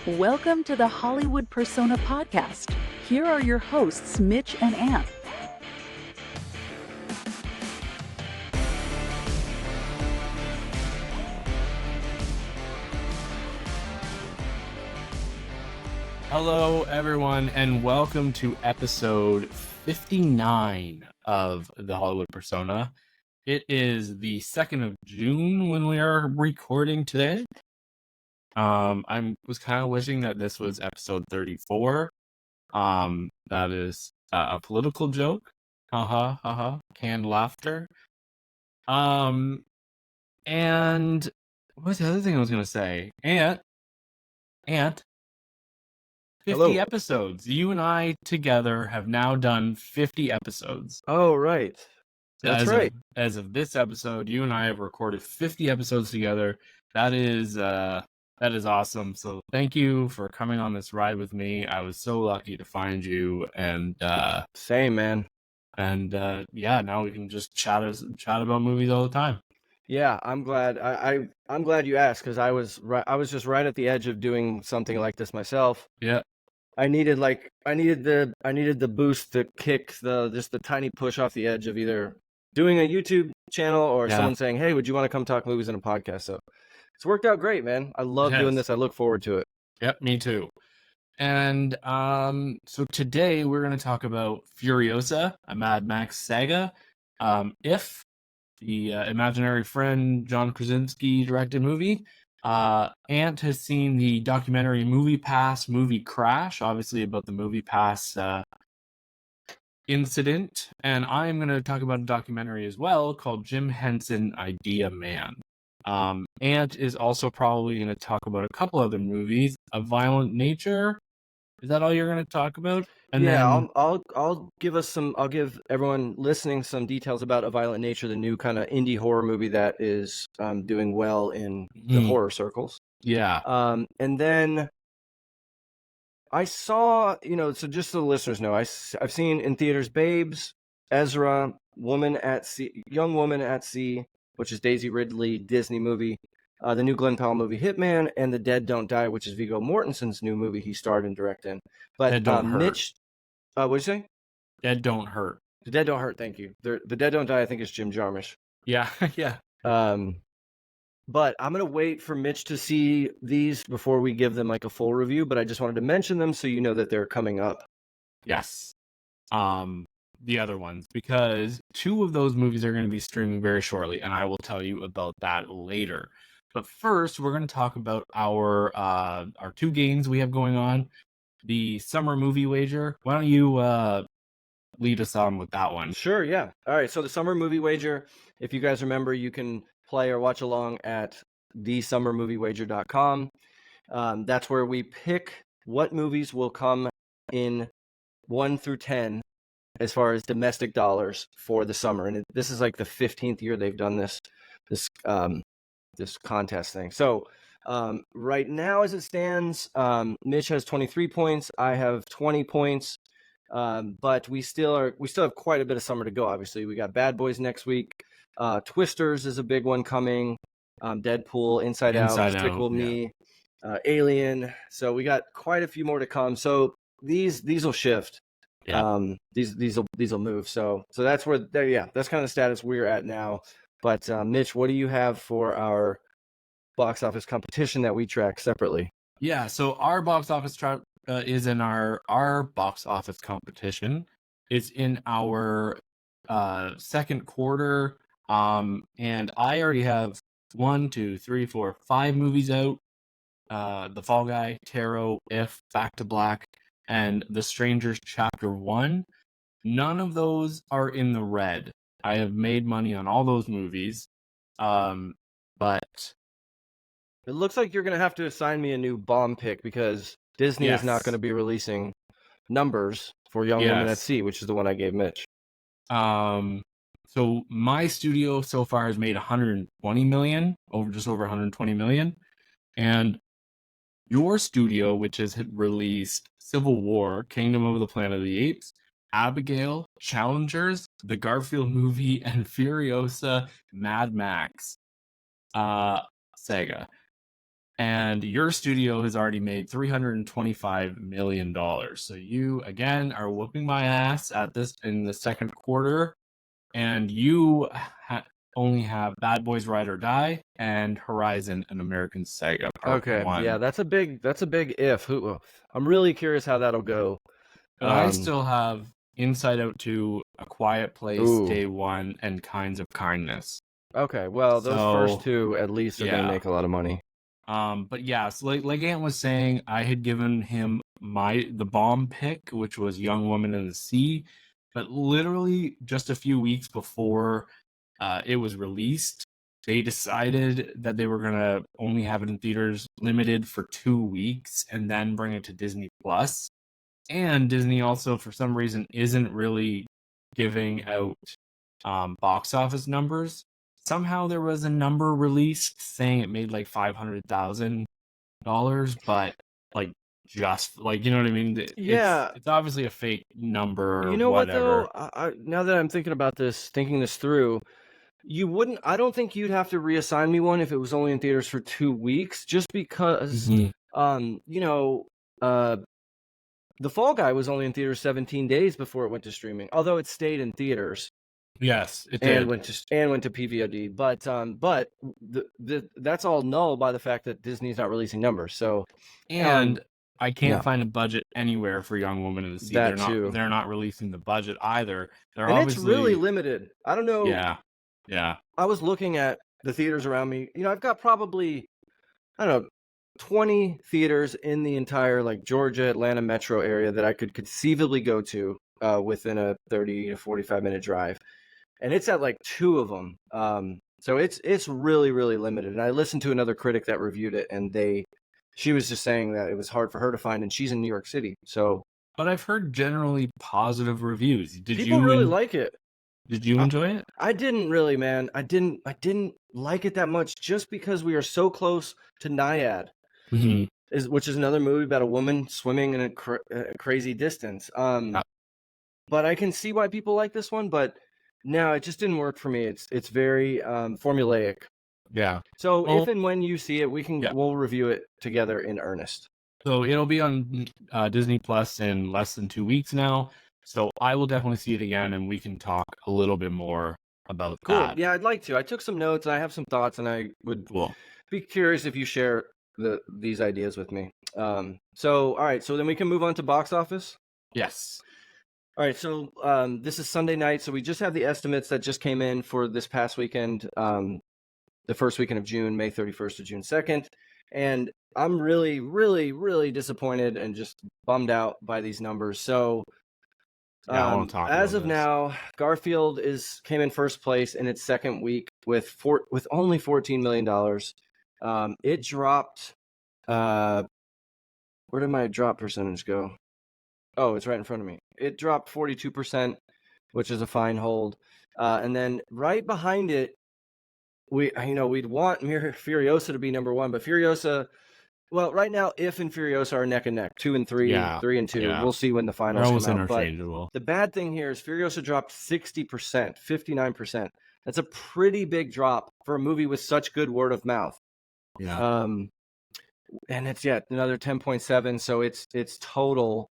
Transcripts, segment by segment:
Welcome to the Hollywood Persona podcast. Here are your hosts, Mitch and Ant. Hello, everyone, and welcome to episode 59 of the Hollywood Persona. It is the 2nd of June when we are recording today. I was kind of wishing that this was episode 34. That is a political joke. Canned laughter. And what's the other thing I was going to say? Ant, 50 Hello. episodes. You and I together have now done 50 episodes. Oh, right. That's right. As of this episode, you and I have recorded 50 episodes together. That is awesome. So thank you for coming on this ride with me. I was so lucky to find you, and Same, man. And now we can just chat about movies all the time. Yeah, I'm glad. I'm glad you asked, because I was just right at the edge of doing something like this myself. Yeah. I needed the boost to kick the tiny push off the edge of either doing a YouTube channel or someone saying, "Hey, would you want to come talk movies in a podcast?" So it's worked out great, man. I love doing this. I look forward to it. Yep, me too. And so today we're going to talk about Furiosa, a Mad Max Saga. If the imaginary friend John Krasinski directed movie. Ant has seen the documentary Movie Pass Movie Crash, obviously about the Movie Pass incident. And I'm going to talk about a documentary as well called Jim Henson Idea Man. Ant is also probably going to talk about a couple other movies of violent nature. Is that all you're going to talk about? And then I'll give everyone listening some details about A Violent Nature, the new kind of indie horror movie that is doing well in the horror circles. Yeah. And then I saw, so just so the listeners know, I've seen in theaters Babes, Ezra, Young Woman at Sea, which is Daisy Ridley Disney movie, the new Glenn Powell movie Hitman, and The Dead Don't Die, which is Viggo Mortensen's new movie he starred and directed in. But Dead Don't Hurt. Mitch, what'd you say? Dead Don't Hurt. The Dead Don't Hurt. Thank you. The Dead Don't Die, I think, is Jim Jarmusch. Yeah, yeah. But I'm gonna wait for Mitch to see these before we give them like a full review. But I just wanted to mention them so you know that they're coming up. Yes. The other ones, because 2 of those movies are going to be streaming very shortly, and I will tell you about that later. But first, we're going to talk about our 2 games we have going on. The Summer Movie Wager. Why don't you lead us on with that one? Sure, yeah. All right, so the Summer Movie Wager, if you guys remember, you can play or watch along at thesummermoviewager.com. That's where we pick what movies will come in 1 through 10 as far as domestic dollars for the summer. And this is like the 15th year they've done this contest thing. So right now, as it stands, Mitch has 23 points. I have 20 points. But we still have quite a bit of summer to go. Obviously, we got Bad Boys next week. Twisters is a big one coming. Deadpool, Inside Out, Despicable Me, Alien. So we got quite a few more to come. So these will shift. Yeah. These will move. So that's where that's kind of the status we're at now. But Mitch, what do you have for our box office competition that we track separately? Yeah, so our box office is in our box office competition. It's in our second quarter. And I already have 1, 2, 3, 4, 5 movies out. The Fall Guy, Tarot, If, Back to Black, and The Strangers Chapter 1. None of those are in the red. I have made money on all those movies. But it looks like you're going to have to assign me a new bomb pick, because Disney is not going to be releasing numbers for Young Woman at Sea, which is the one I gave Mitch. So my studio so far has made 120 million, just over 120 million. And your studio, which has released Civil War, Kingdom of the Planet of the Apes, Abigail, Challengers, the Garfield movie, and Furiosa, Mad Max Saga. and your studio has already made $325 million. So you again are whooping my ass at this in the second quarter, and you only have Bad Boys Ride or Die and Horizon and American Saga Part Okay, 1. yeah, that's a big if. I'm really curious how that'll go. But I still have Inside Out 2, A Quiet Place, Day 1, and Kinds of Kindness. Okay, well, those first So, two at least are going to make a lot of money. But yeah, so like Ant was saying, I had given him the bomb pick, which was Young Woman in the Sea, but literally just a few weeks before it was released, they decided that they were gonna only have it in theaters limited for 2 weeks and then bring it to Disney Plus. And Disney also, for some reason, isn't really giving out box office numbers. Somehow there was a number released saying it made like $500,000, but like just like, you know what I mean? It's obviously a fake number. You know whatever. what though? Now that I'm thinking this through, I don't think you'd have to reassign me one if it was only in theaters for 2 weeks, just because, you know, The Fall Guy was only in theaters 17 days before it went to streaming, although it stayed in theaters. Yes, it did. And went to PVOD, but that's all null by the fact that Disney's not releasing numbers. So, I can't find a budget anywhere for Young Woman in the Sea. They're not releasing the budget either. It's really limited. I don't know. Yeah. I was looking at the theaters around me. You know, I've got probably, I don't know, 20 theaters in the entire like Georgia, Atlanta metro area that I could conceivably go to within a 30 to 45-minute drive. And it's at like 2 of them. So it's really, really limited. And I listened to another critic that reviewed it, and she was just saying that it was hard for her to find, and she's in New York City. So, but I've heard generally positive reviews. People really like it. Did you enjoy it? I didn't really, man. I didn't like it that much, just because we are so close to Naiad, which is another movie about a woman swimming in a crazy distance. But I can see why people like this one, but no, it just didn't work for me. It's very formulaic. Yeah. So if and when you see it, we'll review it together in earnest. So it'll be on Disney Plus in less than 2 weeks now. So I will definitely see it again, and we can talk a little bit more about that. Yeah, I'd like to. I took some notes, and I have some thoughts, and I would be curious if you share these ideas with me. So all right, so then we can move on to box office. Yes. All right, so this is Sunday night, so we just have the estimates that just came in for this past weekend, the first weekend of June, May 31st to June 2nd, and I'm really, really, really disappointed and just bummed out by these numbers. So, I want to talk as about of now, Garfield came in first place in its second week with only $14 million. It dropped. Where did my drop percentage go? Oh, it's right in front of me. It dropped 42%, which is a fine hold. And then right behind it, we'd want Furiosa to be number 1, but Furiosa, well, right now, If and Furiosa are neck and neck, 2 and 3, 3 and 2. Yeah. We'll see when the finals come out. But the bad thing here is Furiosa dropped 60%, 59%. That's a pretty big drop for a movie with such good word of mouth. Yeah. And it's another 10.7, so its total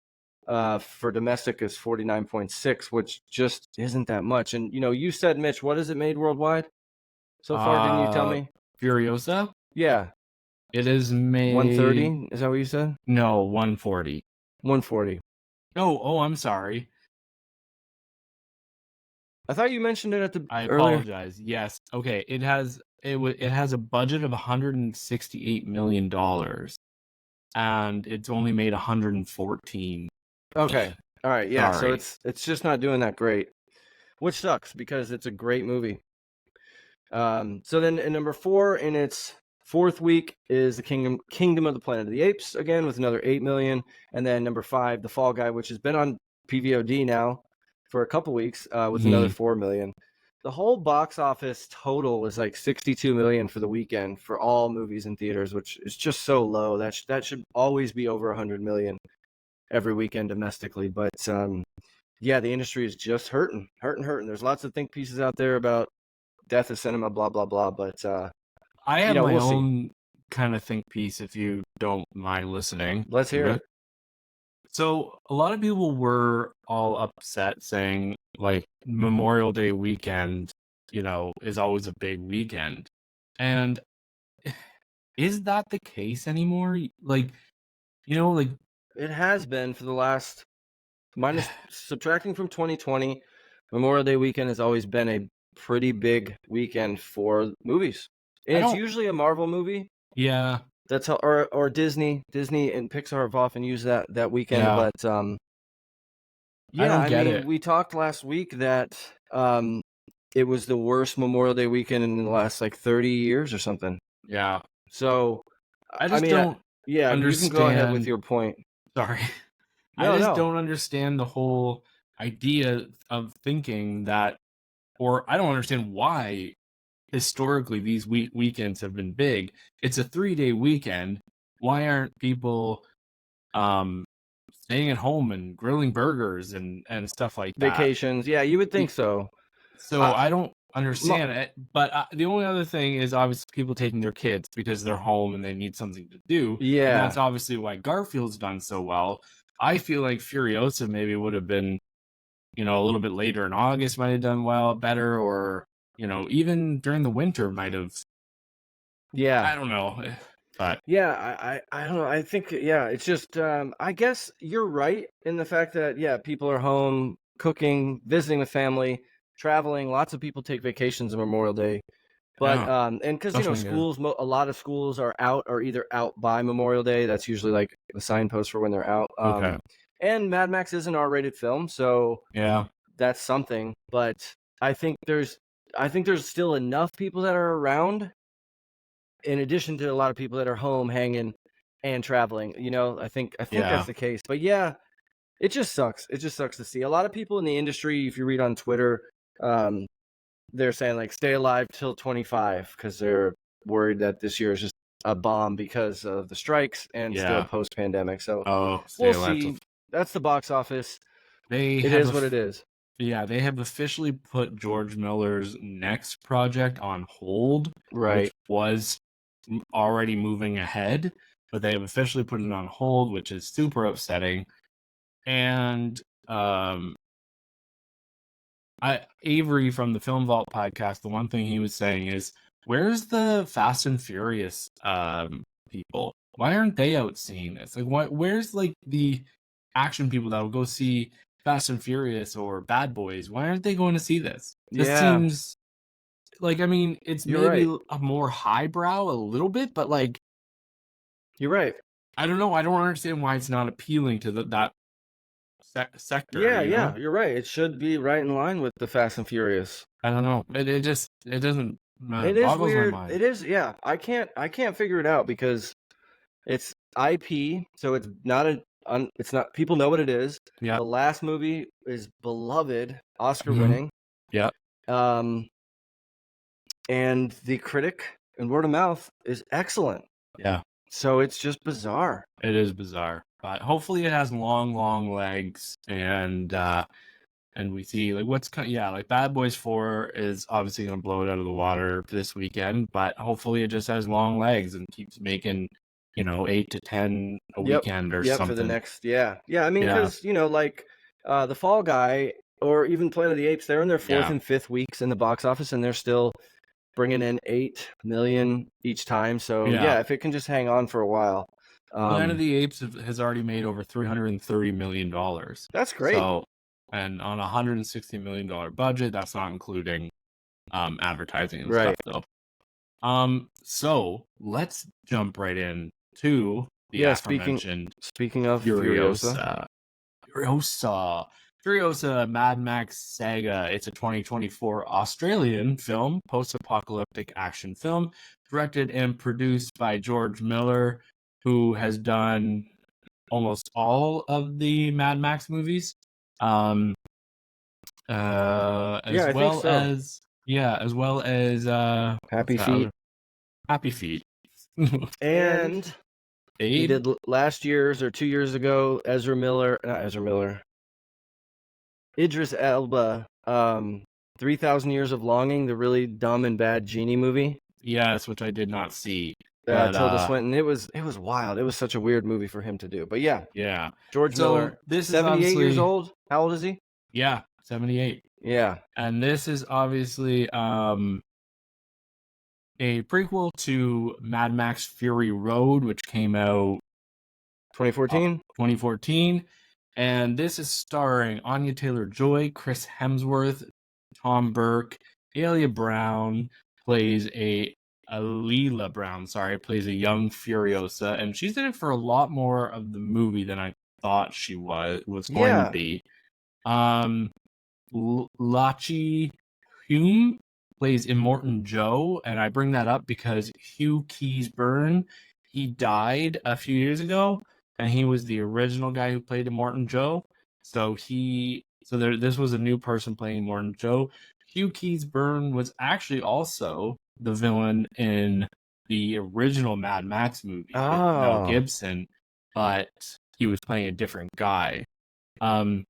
for domestic is 49.6, which just isn't that much. And you said, Mitch, what has it made worldwide so far? Didn't you tell me? Furiosa? Yeah. It is made 130. Is that what you said? No, 140. 140. Oh, I'm sorry. I thought you mentioned it at the. I earlier. Apologize. Yes. Okay. It has a budget of $168 million, and it's only made 114. Okay. All right. Yeah. Sorry. So it's just not doing that great, which sucks because it's a great movie. So then in number 4 in its 4th week is the Kingdom of the Planet of the Apes, again with another 8 million, and then number 5, The Fall Guy, which has been on PVOD now for a couple weeks, with another 4 million. The whole box office total is like 62 million for the weekend for all movies in theaters, which is just so low. That should always be over 100 million every weekend domestically. But yeah, the industry is just hurting. There's lots of think pieces out there about death of cinema, blah blah blah. But I have my own kind of think piece if you don't mind listening. Let's hear it. So a lot of people were all upset saying like Memorial Day weekend, is always a big weekend. And is that the case anymore? Like, like It has been for the last, minus subtracting from 2020, Memorial Day weekend has always been a pretty big weekend for movies. And it's usually a Marvel movie. Yeah. That's how, or Disney and Pixar have often used that weekend. Yeah. But I mean, we talked last week that it was the worst Memorial Day weekend in the last like 30 years or something. Yeah. So I just don't understand. You can go ahead with your point. Sorry. No, I just don't understand the whole idea of thinking that, or I don't understand why historically these weekends have been big. It's a 3-day weekend. Why aren't people staying at home and grilling burgers and stuff like that? Vacations. Yeah, you would think so. So I don't understand it. But the only other thing is obviously people taking their kids because they're home and they need something to do. Yeah. And that's obviously why Garfield's done so well. I feel like Furiosa maybe would have been, a little bit later in August might have done better, or, even during the winter might have. Yeah. I don't know. But yeah, I don't know. I think, it's just, I guess you're right in the fact that, people are home cooking, visiting with family, traveling. Lots of people take vacations on Memorial Day. But, and because, schools, a lot of schools are either out by Memorial Day. That's usually like the signpost for when they're out. Okay. And Mad Max is an R-rated film, so that's something. But I think there's still enough people that are around, in addition to a lot of people that are home hanging and traveling. I think that's the case. But yeah, it just sucks. It just sucks to see a lot of people in the industry. If you read on Twitter, they're saying like stay alive till 25 because they're worried that this year is just a bomb because of the strikes and still post-pandemic. So we'll see. That's the box office. It is what it is. Yeah, they have officially put George Miller's next project on hold, which was already moving ahead, but they have officially put it on hold, which is super upsetting. And Avery from the Film Vault podcast, the one thing he was saying is, where's the Fast and Furious people? Why aren't they out seeing this? Like, where's like the action people that will go see Fast and Furious or Bad Boys? Why aren't they going to see this? This seems like, it's maybe a more highbrow a little bit, but like, you're right. I don't know. I don't understand why it's not appealing to that sector. Yeah, you're right. It should be right in line with the Fast and Furious. I don't know. It doesn't. It is weird. My mind. It is. Yeah, I can't figure it out because it's IP, so it's not it's not. People know what it is. Yeah. The last movie is beloved, Oscar winning. Yeah. And the critic and word of mouth is excellent. Yeah. So it's just bizarre. It is bizarre, but hopefully it has long legs, and we see like like Bad Boys 4 is obviously going to blow it out of the water this weekend, but hopefully it just has long legs and keeps making 8 to 10 a weekend or something for the next. Yeah. I mean, because like The Fall Guy or even Planet of the Apes, they're in their 4th and 5th weeks in the box office, and they're still bringing in 8 million each time. So if it can just hang on for a while. Planet of the Apes has already made over $330 million. That's great. So, and on a $160 million budget, that's not including advertising and stuff though. So let's jump right in to the aforementioned speaking of Furiosa. Furiosa, Mad Max Saga. It's a 2024 Australian film, post-apocalyptic action film, directed and produced by George Miller, who has done almost all of the Mad Max movies. As well as Happy Feet. Happy Feet. And he did last year's or 2 years ago, Idris Elba, 3,000 Years of Longing, the really dumb and bad genie movie. Yes, which I did not see. But Tilda Swinton. It was wild. It was such a weird movie for him to do. But yeah, yeah. George So Miller, this is 78 years obviously old. How old is he? yeah, 78. Yeah. And this is obviously a prequel to Mad Max Fury Road, which came out 2014. 2014. And this is starring Anya Taylor-Joy, Chris Hemsworth, Tom Burke, Alia Brown plays Leela Brown, plays a young Furiosa, and she's in it for a lot more of the movie than I thought she was going to Yeah. be. Lachi Hume plays Immortan Joe, and I bring that up because Hugh Keays-Byrne, he died a few years ago, and he was the original guy who played Immortan Joe. This was a new person playing Immortan Joe. Hugh Keays-Byrne was actually also the villain in the original Mad Max movie with Mel Gibson, but he was playing a different guy. And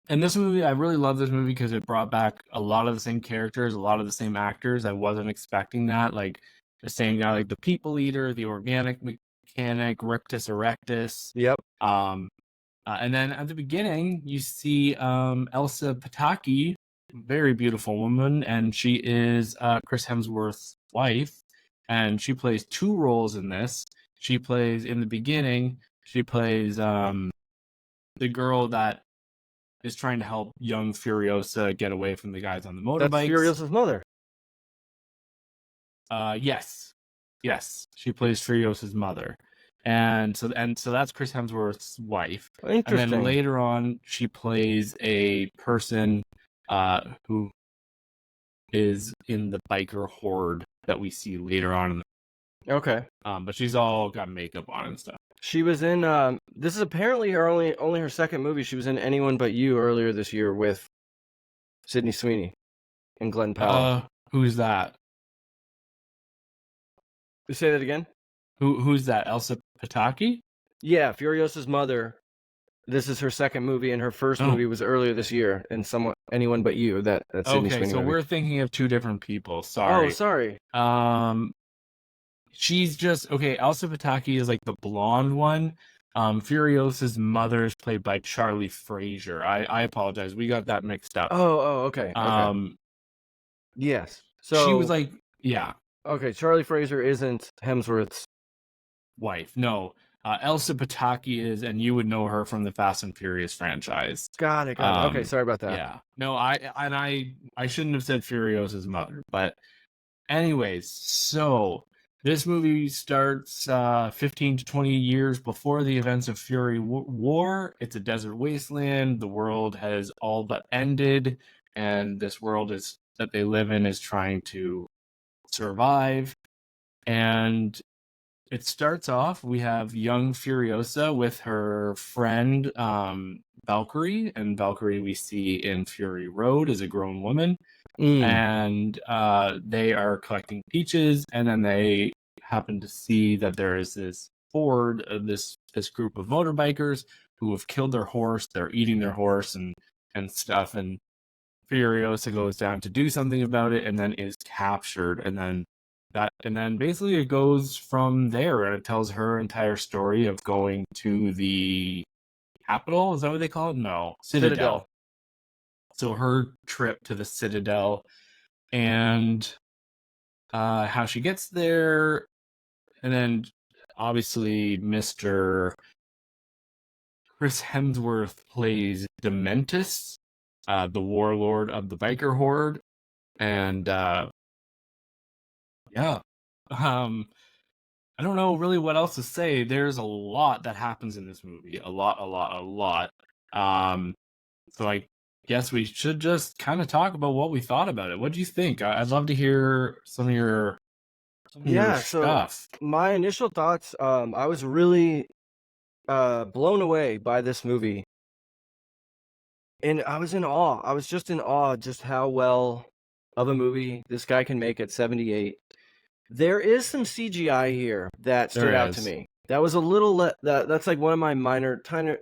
this movie, I really love this movie because it brought back a lot of the same characters, a lot of the same actors. I wasn't expecting that. Like the same guy, like the People Eater, the Organic Mechanic, Rictus Erectus. Yep. And then at the beginning, you see Elsa Pataki, very beautiful woman, and she is Chris Hemsworth's wife, and she plays two roles in this. She plays, in the beginning, she plays the girl that is trying to help young Furiosa get away from the guys on the motorbikes. That's Furiosa's mother. Yes. She plays Furiosa's mother. And so that's Chris Hemsworth's wife. Interesting. And then later on, she plays a person who is in the biker horde that we see later on. Okay. But she's all got makeup on and stuff. She was in. This is apparently her only her second movie. She was in Anyone But You earlier this year with Sydney Sweeney and Glenn Powell. Who's that? Say that again. Who's that? Elsa Pataki? Yeah, Furiosa's mother. This is her second movie, and her first movie was earlier this year. And Anyone But You. That's Sydney Sweeney. Okay, so movie. we're thinking of two different people. Sorry. Oh, sorry. She's just okay. Elsa Pataki is like the blonde one. Furiosa's mother is played by Charlie Fraser. I apologize. We got that mixed up. Oh, okay. Yes. So she was like, yeah. Okay, Charlie Fraser isn't Hemsworth's wife. No. Elsa Pataki is, and you would know her from the Fast and Furious franchise. Got it. Okay, sorry about that. Yeah. No, I shouldn't have said Furiosa's mother, but anyways, so this movie starts 15 to 20 years before the events of Fury War. It's a desert wasteland. The world has all but ended, and this world that they live in is trying to survive. And it starts off, we have young Furiosa with her friend Valkyrie, and Valkyrie we see in Fury Road as a grown woman. And they are collecting peaches, and then they happen to see that there is this horde of this group of motorbikers who have killed their horse. They're eating their horse and stuff, and Furiosa goes down to do something about it, and then is captured, and then basically it goes from there, and it tells her entire story of going to the capital. Is that what they call it? No, Citadel. So her trip to the Citadel, and how she gets there, and then obviously Mr. Chris Hemsworth plays Dementus, the warlord of the biker horde, and yeah, I don't know really what else to say. There's a lot that happens in this movie, a lot. So I guess we should just kind of talk about what we thought about it. What do you think? I'd love to hear some of your stuff. My initial thoughts, I was really blown away by this movie, and I was in awe. I was just in awe just how well of a movie this guy can make at 78. There is some CGI here that stood out to me. That was a little that's like one of my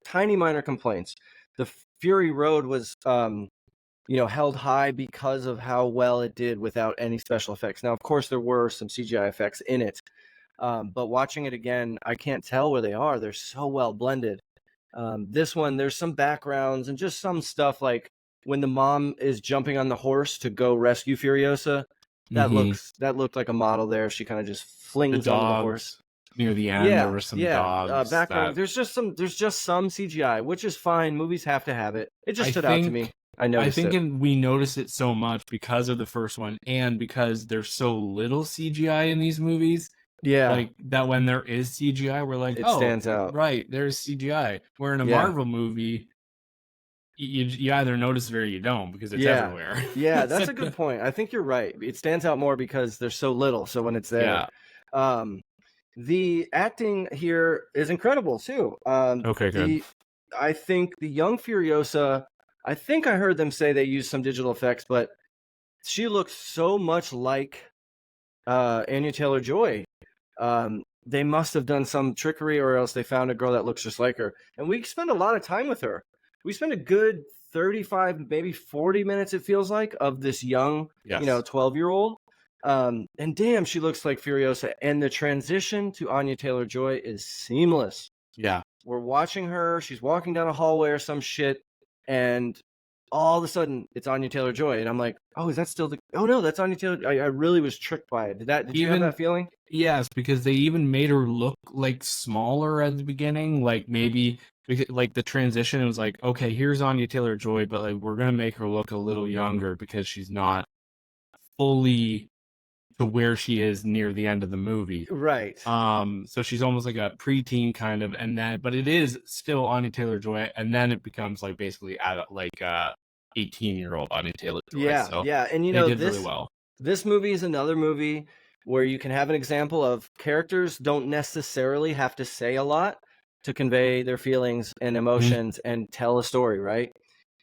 tiny minor complaints. The Fury Road was held high because of how well it did without any special effects. Now, of course, there were some CGI effects in it, But watching it again, I can't tell where they are. They're so well blended. This one, there's some backgrounds and just some stuff like when the mom is jumping on the horse to go rescue Furiosa. That looked like a model there. She kind of just The flings onto the dogs horse. near the end, there were some dogs. Background. That There's just some CGI, which is fine. Movies have to have it. It just I stood out to think- me. I noticed it. we noticed it so much because of the first one, and because there's so little CGI in these movies. Yeah, Like that, when there is CGI, we're like, it oh, stands out. right, there's CGI. Where in a Yeah. Marvel movie, you either notice it or you don't, because it's Yeah. everywhere. Yeah, that's a good point. I think you're right. It stands out more because there's so little. So when it's there, the acting here is incredible too. Okay, good. I think the young Furiosa. I think I heard them say they used some digital effects, but she looks so much like Anya Taylor-Joy. They must have done some trickery, or else they found a girl that looks just like her. And we spend a lot of time with her. We spend a good 35, maybe 40 minutes, it feels like, of this young, 12-year-old. And damn, she looks like Furiosa. And the transition to Anya Taylor-Joy is seamless. Yeah. We're watching her. She's walking down a hallway or some shit. And all of a sudden, it's Anya Taylor-Joy. And I'm like, oh, is that still the... Oh, no, that's Anya Taylor... I really was tricked by it. Did you have that feeling? Yes, because they even made her look like smaller at the beginning. Like maybe like the transition, it was like, okay, here's Anya Taylor-Joy, but like we're gonna make her look a little younger because she's not fully to where she is near the end of the movie. Right. So she's almost like a preteen kind of, and then but it is still Anya Taylor-Joy, and then it becomes like basically at like 18-year-old Anya Taylor-Joy. Yeah, so yeah, and they did really well. This movie is another movie where you can have an example of characters don't necessarily have to say a lot to convey their feelings and emotions and tell a story, right?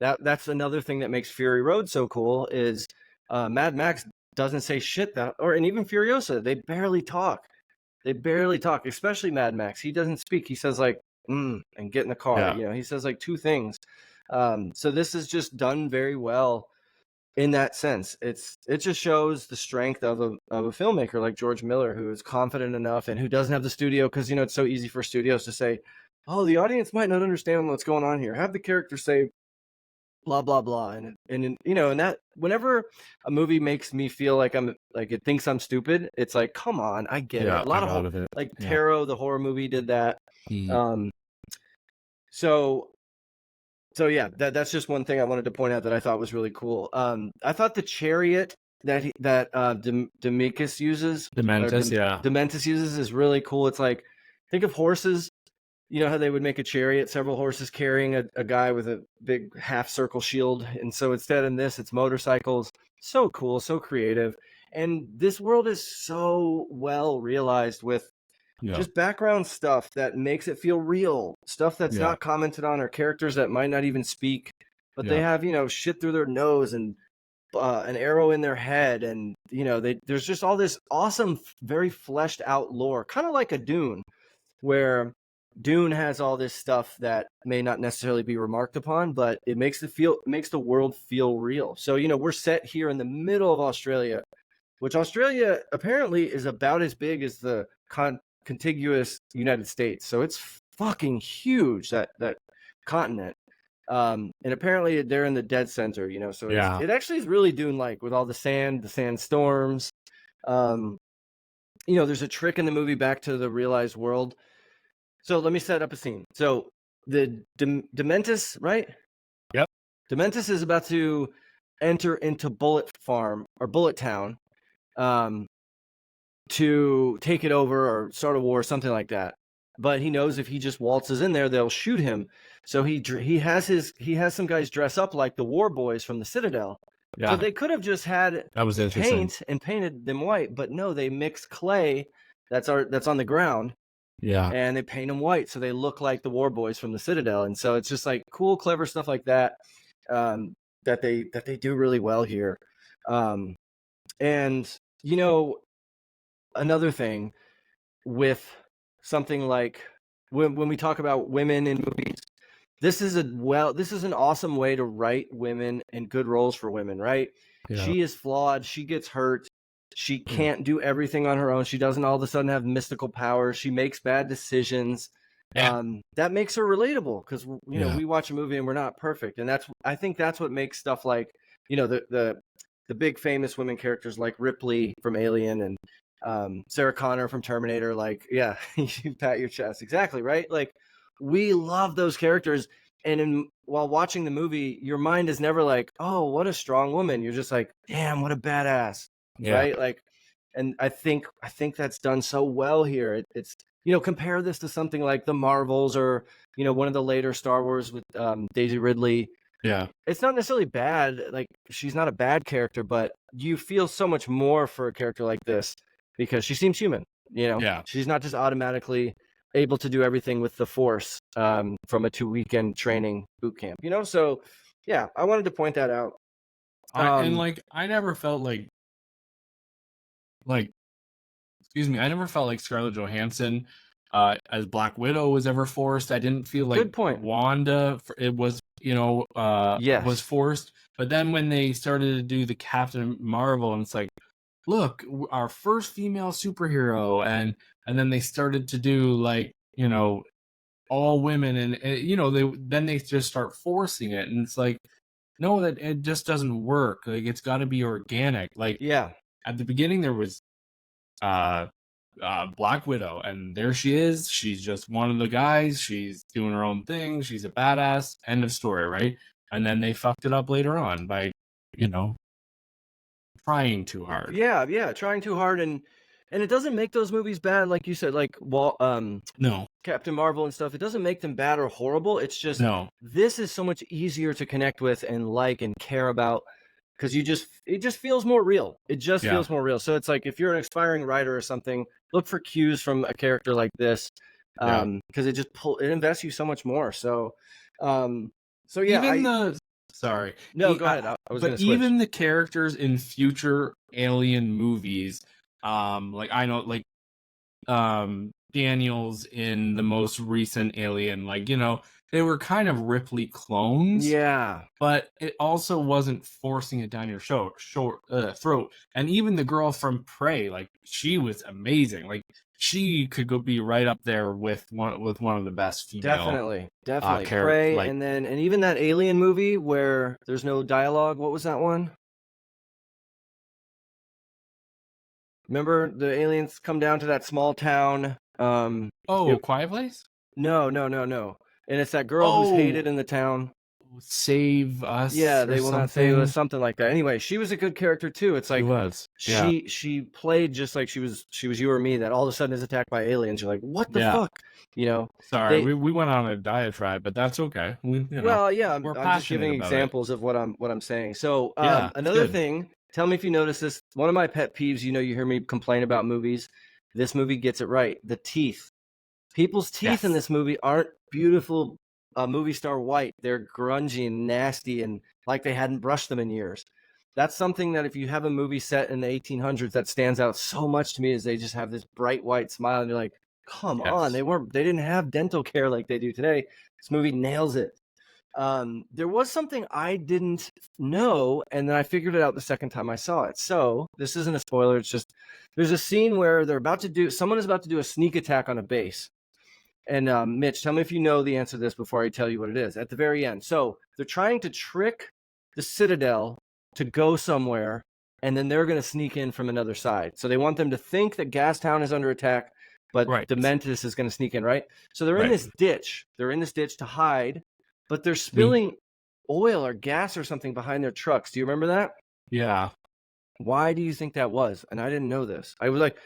That's another thing that makes Fury Road so cool is Mad Max doesn't say shit and even Furiosa, they barely talk. Especially Mad Max. He doesn't speak. He says like, and get in the car. Yeah. He says like two things. So this is just done very well. In that sense, it just shows the strength of a filmmaker like George Miller, who is confident enough and who doesn't have the studio, because it's so easy for studios to say, "Oh, the audience might not understand what's going on here. Have the character say blah blah blah," and that whenever a movie makes me feel like it thinks I'm stupid, it's like, come on, I get it. A lot of it. Like Tarot, the horror movie, did that. So yeah, that's just one thing I wanted to point out that I thought was really cool. I thought the chariot that Demetrius uses, Dementis uses, is really cool. It's like, think of horses. You know how they would make a chariot, several horses carrying a guy with a big half circle shield, and so instead in this, it's motorcycles. So cool, so creative, and this world is so well realized with. Just background stuff that makes it feel real. Stuff that's not commented on, or characters that might not even speak, but they have, shit through their nose and an arrow in their head. And, there's just all this awesome, very fleshed out lore, kind of like a Dune, where Dune has all this stuff that may not necessarily be remarked upon, but it makes the world feel real. So, we're set here in the middle of Australia, which Australia apparently is about as big as the contiguous United States, so it's fucking huge, that continent, and apparently they're in the dead center, so it actually is really Dune-like with all the sandstorms. There's a trick in the movie back to the realized world. So let me set up a scene. So the Dementis, right? Yep. Dementis is about to enter into Bullet Farm or Bullet Town, to take it over or start a war or something like that. But he knows if he just waltzes in there, they'll shoot him. So he has some guys dress up like the war boys from the Citadel. Yeah. So they could have just had paint and painted them white, but no, they mix clay that's on the ground. Yeah. And they paint them white so they look like the war boys from the Citadel. And so it's just like cool, clever stuff like that, that they do really well here. And another thing with something like when we talk about women in movies, this is an awesome way to write women and good roles for women, right? Yeah. She is flawed. She gets hurt. She can't do everything on her own. She doesn't all of a sudden have mystical powers. She makes bad decisions. Yeah. That makes her relatable because Yeah. we watch a movie and we're not perfect, and I think that's what makes stuff like the big famous women characters like Ripley from Alien and Sarah Connor from Terminator. Like, yeah, you pat your chest, exactly right. Like, we love those characters, and while watching the movie, your mind is never like, oh, what a strong woman. You're just like, damn, what a badass, Yeah. right? Like, and I think that's done so well here. It's compare this to something like the Marvels or one of the later Star Wars with Daisy Ridley. Yeah. It's not necessarily bad. Like, she's not a bad character, but you feel so much more for a character like this because she seems human. Yeah. She's not just automatically able to do everything with the Force from a 2-weekend training boot camp. So yeah, I wanted to point that out. And like, I never felt like excuse me, I never felt like Scarlett Johansson as Black Widow was ever forced. I didn't feel like Good point. Wanda it was Yes. was forced. But then when they started to do the Captain Marvel, and it's like, look, our first female superhero, and then they started to do like all women, and they just start forcing it, and it's like, no, that it just doesn't work. Like, it's got to be organic. Like, Yeah. at the beginning there was Black Widow, and there she is. She's just one of the guys. She's doing her own thing. She's a badass. End of story, right? And then they fucked it up later on by, trying too hard. Yeah, trying too hard, and it doesn't make those movies bad, like you said, like No, Captain Marvel and stuff. It doesn't make them bad or horrible. It's just no, this is so much easier to connect with and like and care about because it just feels more real. It just feels more real. So it's like if you're an aspiring writer or something, look for cues from a character like this because it invests you so much more. So yeah, even sorry, no, go ahead. I was but gonna switch. even the characters in future Alien movies, like I know, like Daniels in the most recent Alien, like they were kind of Ripley clones. Yeah. But it also wasn't forcing it down your throat. And even the girl from Prey, like, she was amazing. Like, she could go be right up there with one of the best female. Definitely. Prey, like, and even that Alien movie where there's no dialogue. What was that one? Remember the aliens come down to that small town? Quiet Place? No. And it's that girl who's hated in the town. Save Us. Yeah, they will not save us, something like that. Anyway, she was a good character too. It's like she played just like she was you or me, that all of a sudden is attacked by aliens. You're like, what the fuck? Sorry, we went on a diatribe, but that's okay. Well, yeah, I'm just giving examples of what I'm saying. So another thing, tell me if you notice this. One of my pet peeves, you hear me complain about movies. This movie gets it right. The teeth. People's teeth in this movie aren't beautiful movie star white. They're grungy and nasty and like they hadn't brushed them in years. That's something that if you have a movie set in the 1800s that stands out so much to me, is they just have this bright white smile and you're like, come on, they didn't have dental care like they do today. This movie nails it. There was something I didn't know, and then I figured it out the second time I saw it. So this isn't a spoiler. It's just there's a scene where someone is about to do a sneak attack on a base. And Mitch, tell me if you know the answer to this before I tell you what it is. At the very end. So they're trying to trick the Citadel to go somewhere, and then they're going to sneak in from another side. So they want them to think that Gastown is under attack, but Dementis is going to sneak in, right? So they're in this ditch. They're in this ditch to hide, but they're spilling oil or gas or something behind their trucks. Do you remember that? Yeah. Why do you think that was? And I didn't know this. I'm like,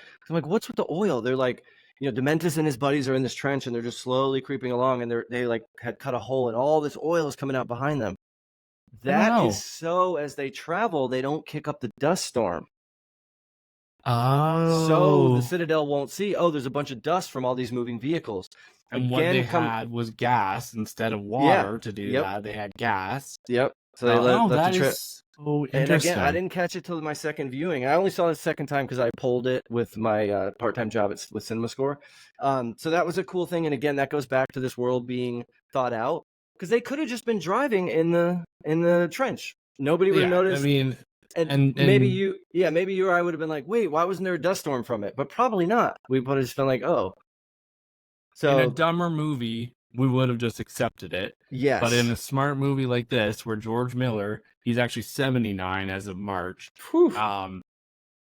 what's with the oil? They're like, Dementis and his buddies are in this trench and they're just slowly creeping along, and they like had cut a hole and all this oil is coming out behind them. That is so as they travel, they don't kick up the dust storm. Oh. So the Citadel won't see, there's a bunch of dust from all these moving vehicles. And what they had was gas instead of water to do that. They had gas. Yep. So they let the trip. Oh, and again, I didn't catch it till my second viewing. I only saw it the second time because I pulled it with my part-time job with CinemaScore. So that was a cool thing. And again, that goes back to this world being thought out, because they could have just been driving in the trench. Nobody would have noticed. I mean, And maybe you or I would have been like, wait, why wasn't there a dust storm from it? But probably not. We would have just been like, oh. So in a dumber movie, we would have just accepted it. yes. But in a smart movie like this, where George Miller, he's actually 79 as of March. Whew.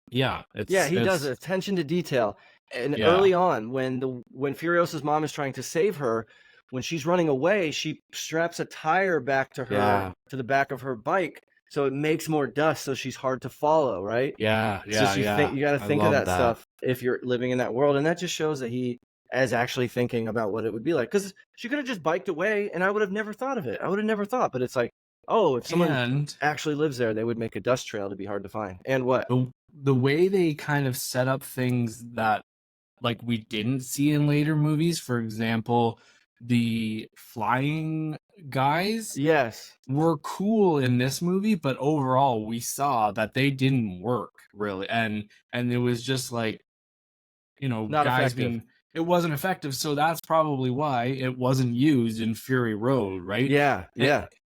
Yeah, he does attention to detail. And early on, when Furiosa's mom is trying to save her, when she's running away, she straps a tire back to her to the back of her bike, so it makes more dust, so she's hard to follow, right? You got to think of that stuff if you're living in that world, and that just shows that he is actually thinking about what it would be like. Because she could have just biked away, and I would have never thought of it. I would have never thought, but it's like, oh, if someone actually lives there, they would make a dust trail to be hard to find. And what? The way they kind of set up things that like we didn't see in later movies, for example, the flying guys were cool in this movie, but overall we saw that they didn't work really, and it was just like, not guys effective. it wasn't effective, so that's probably why it wasn't used in Fury Road, right? Yeah.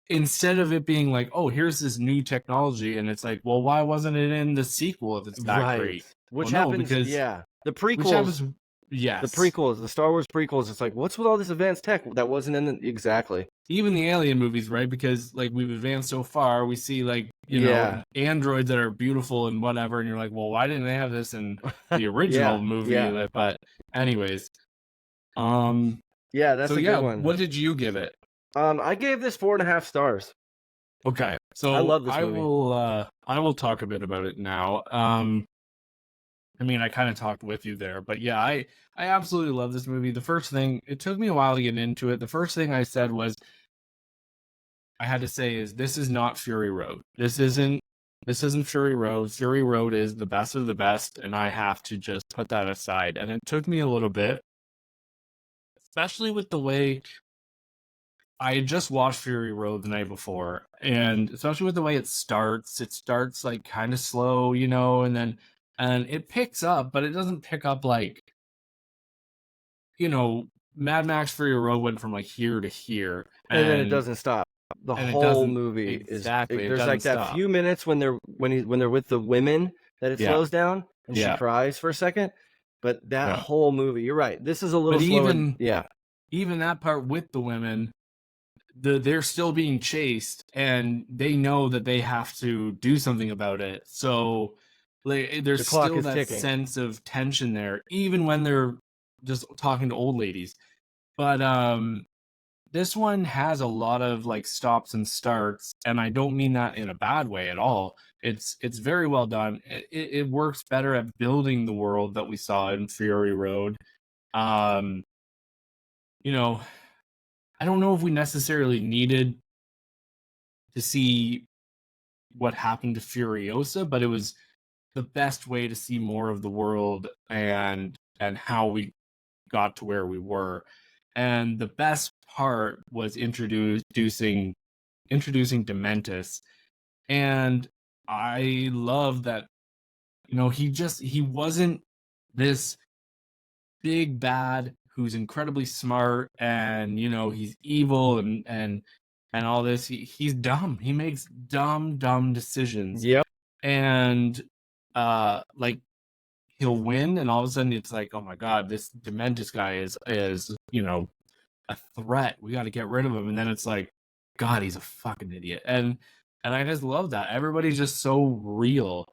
Instead of it being like, oh, here's this new technology, and it's like, well, why wasn't it in the sequel if it's that great? Which happens, because the prequels, the prequels, the Star Wars prequels, it's like, what's with all this advanced tech that wasn't in exactly? Even the Alien movies, right? Because like we've advanced so far, we see like, know, androids that are beautiful and whatever, and you're like, well, why didn't they have this in the original movie? Yeah. But anyways, that's a good one. What did you give it? I gave this 4.5 stars. Okay, so I love this movie. I will talk a bit about it now. I mean, I kind of talked with you there, but yeah, I absolutely love this movie. The first thing, it took me a while to get into it. The first thing I said was, I had to say is, this is not Fury Road. This isn't Fury Road. Fury Road is the best of the best, and I have to just put that aside. And it took me a little bit, especially with the way I had just watched Fury Road the night before, and especially with the way it starts like kind of slow, and it picks up, but it doesn't pick up like, Mad Max Fury Road went from like here to here, and then it doesn't stop. The whole movie is there's like that few minutes when they're with the women that it slows down and she cries for a second, but that whole movie, you're right. This is a little slower. Even that part with the women, they're still being chased, and they know that they have to do something about it. So there's still that ticking. Sense of tension there, even when they're just talking to old ladies. But this one has a lot of like stops and starts, and I don't mean that in a bad way at all. It's very well done. It works better at building the world that we saw in Fury Road. I don't know if we necessarily needed to see what happened to Furiosa, but it was the best way to see more of the world and how we got to where we were. And the best part was introducing Dementis. And I love that, he wasn't this big bad who's incredibly smart and he's evil and all this. He's dumb. He makes dumb decisions. Yep. And like he'll win, and all of a sudden it's like, oh my god, this Dementis guy is a threat. We got to get rid of him. And then it's like, god, he's a fucking idiot. And I just love that. Everybody's just so real.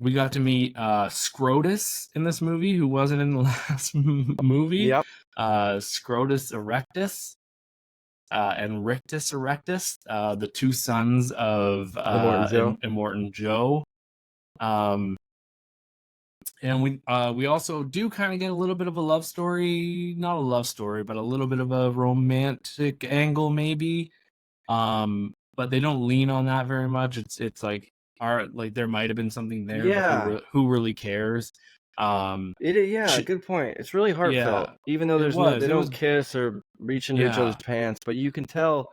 We got to meet Scrotus in this movie, who wasn't in the last movie. Yep. Scrotus Erectus and Rictus Erectus, the two sons of Immortan Joe. And we also do kind of get a little bit of a love story, not a love story, but a little bit of a romantic angle maybe. But they don't lean on that very much. It's like, there might have been something there. Yeah. But who really cares? Good point. It's really heartfelt, even though they don't kiss or reach into each other's pants, but you can tell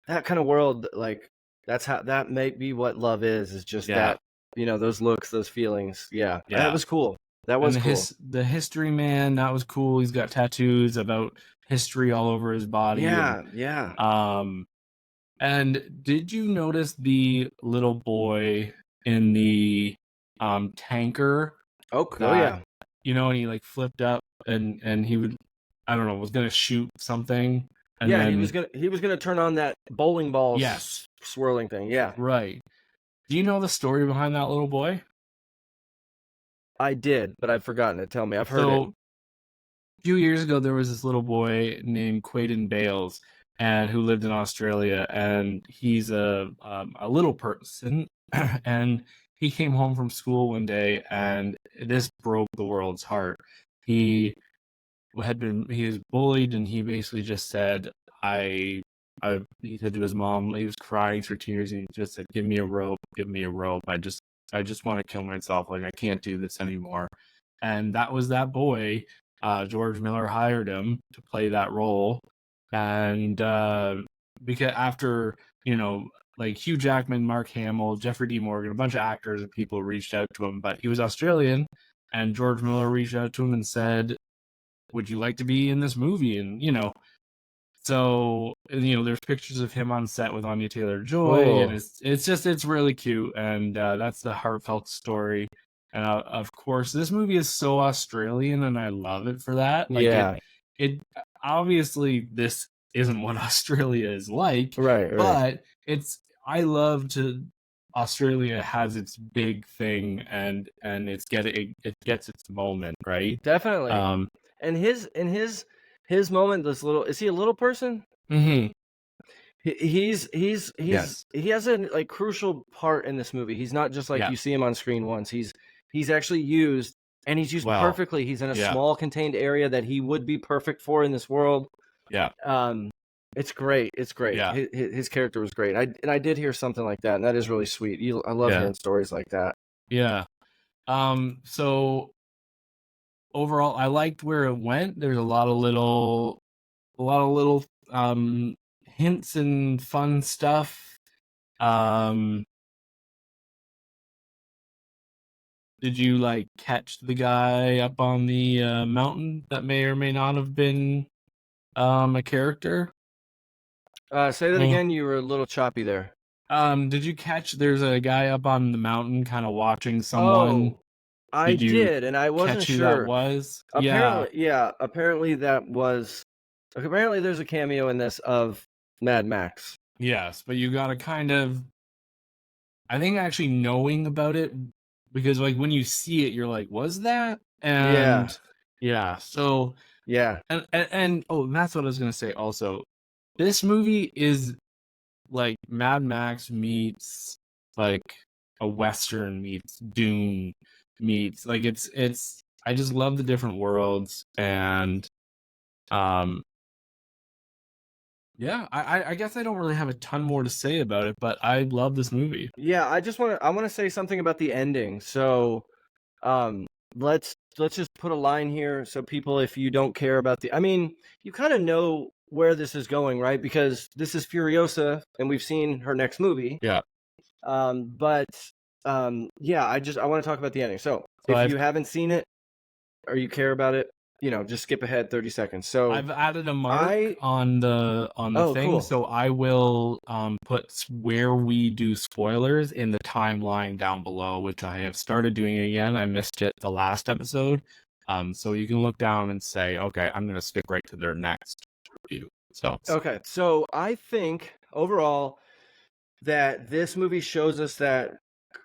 that kind of world, like that may be what love is just that, those looks, those feelings. Yeah. That was cool. That was cool. The history man, that was cool. He's got tattoos about history all over his body. Yeah. And did you notice the little boy in the tanker Oh, that yeah. and he like flipped up and he would, I don't know, was gonna shoot something and Yeah, then he was gonna turn on that bowling ball yes, swirling thing. Yeah, right. Do you know the story behind that little boy? I did, but I've forgotten it. Tell me, I've heard it. So a few years ago there was this little boy named Quaden Bales and who lived in Australia, and he's a little person and he came home from school one day and this broke the world's heart. He he was bullied and he basically just said he said to his mom, he was crying through tears and he just said, give me a rope, give me a rope, I just want to kill myself, like I can't do this anymore. And that was that boy. George Miller hired him to play that role. And because after, like Hugh Jackman, Mark Hamill, Jeffrey D. Morgan, a bunch of actors and people reached out to him, but he was Australian. And George Miller reached out to him and said, would you like to be in this movie? And, there's pictures of him on set with Anya Taylor-Joy, and Oh, it's really cute. And that's the heartfelt story. And of course, this movie is so Australian, and I love it for that. Like yeah. it obviously this isn't what Australia is like, Right. but I love to Australia has its big thing, and it gets its moment, right? Definitely. Um, And his moment, this little, is he a little person? mhm, yes, He has a like crucial part in this movie. He's not just like yeah, you see him on screen once. He's actually used, and he's used well, perfectly. He's in a yeah, small contained area that he would be perfect for in this world. yeah, Um, it's great. It's great. yeah, His character was great. I did hear something like that, and that is really sweet. I love yeah, hearing stories like that. yeah. So overall, I liked where it went. There's a lot of little hints and fun stuff. Um, did you like catch the guy up on the mountain that may or may not have been a character? Say that Oh. again. You were a little choppy there. Did you catch there's a guy up on the mountain kind of watching someone? Oh, I Did you did, and I wasn't catch who that sure. was? Yeah. Apparently, yeah. Apparently, there's a cameo in this of Mad Max. Yes, but you gotta kind of, I think actually knowing about it, because like when you see it, you're like, was that? Yeah, And yeah, so yeah, and oh, and that's what I was gonna say also. This movie is like Mad Max meets like a Western meets Dune meets like it's I just love the different worlds. And um yeah, I guess I don't really have a ton more to say about it, but I love this movie. yeah. I want to say something about the ending. So, um, let's just put a line here so people, if you don't care about I mean, you kind of know where this is going, right? Because this is Furiosa, and we've seen her next movie. Yeah. But yeah, I want to talk about the ending. So, So if I've you haven't seen it or you care about it, just skip ahead 30 seconds. So, I've added a mark I on the oh, thing, cool. so I will put where we do spoilers in the timeline down below, which I have started doing again. I missed it the last episode. So you can look down and say, okay, I'm gonna stick right to their next review. So Okay, so I think overall that this movie shows us that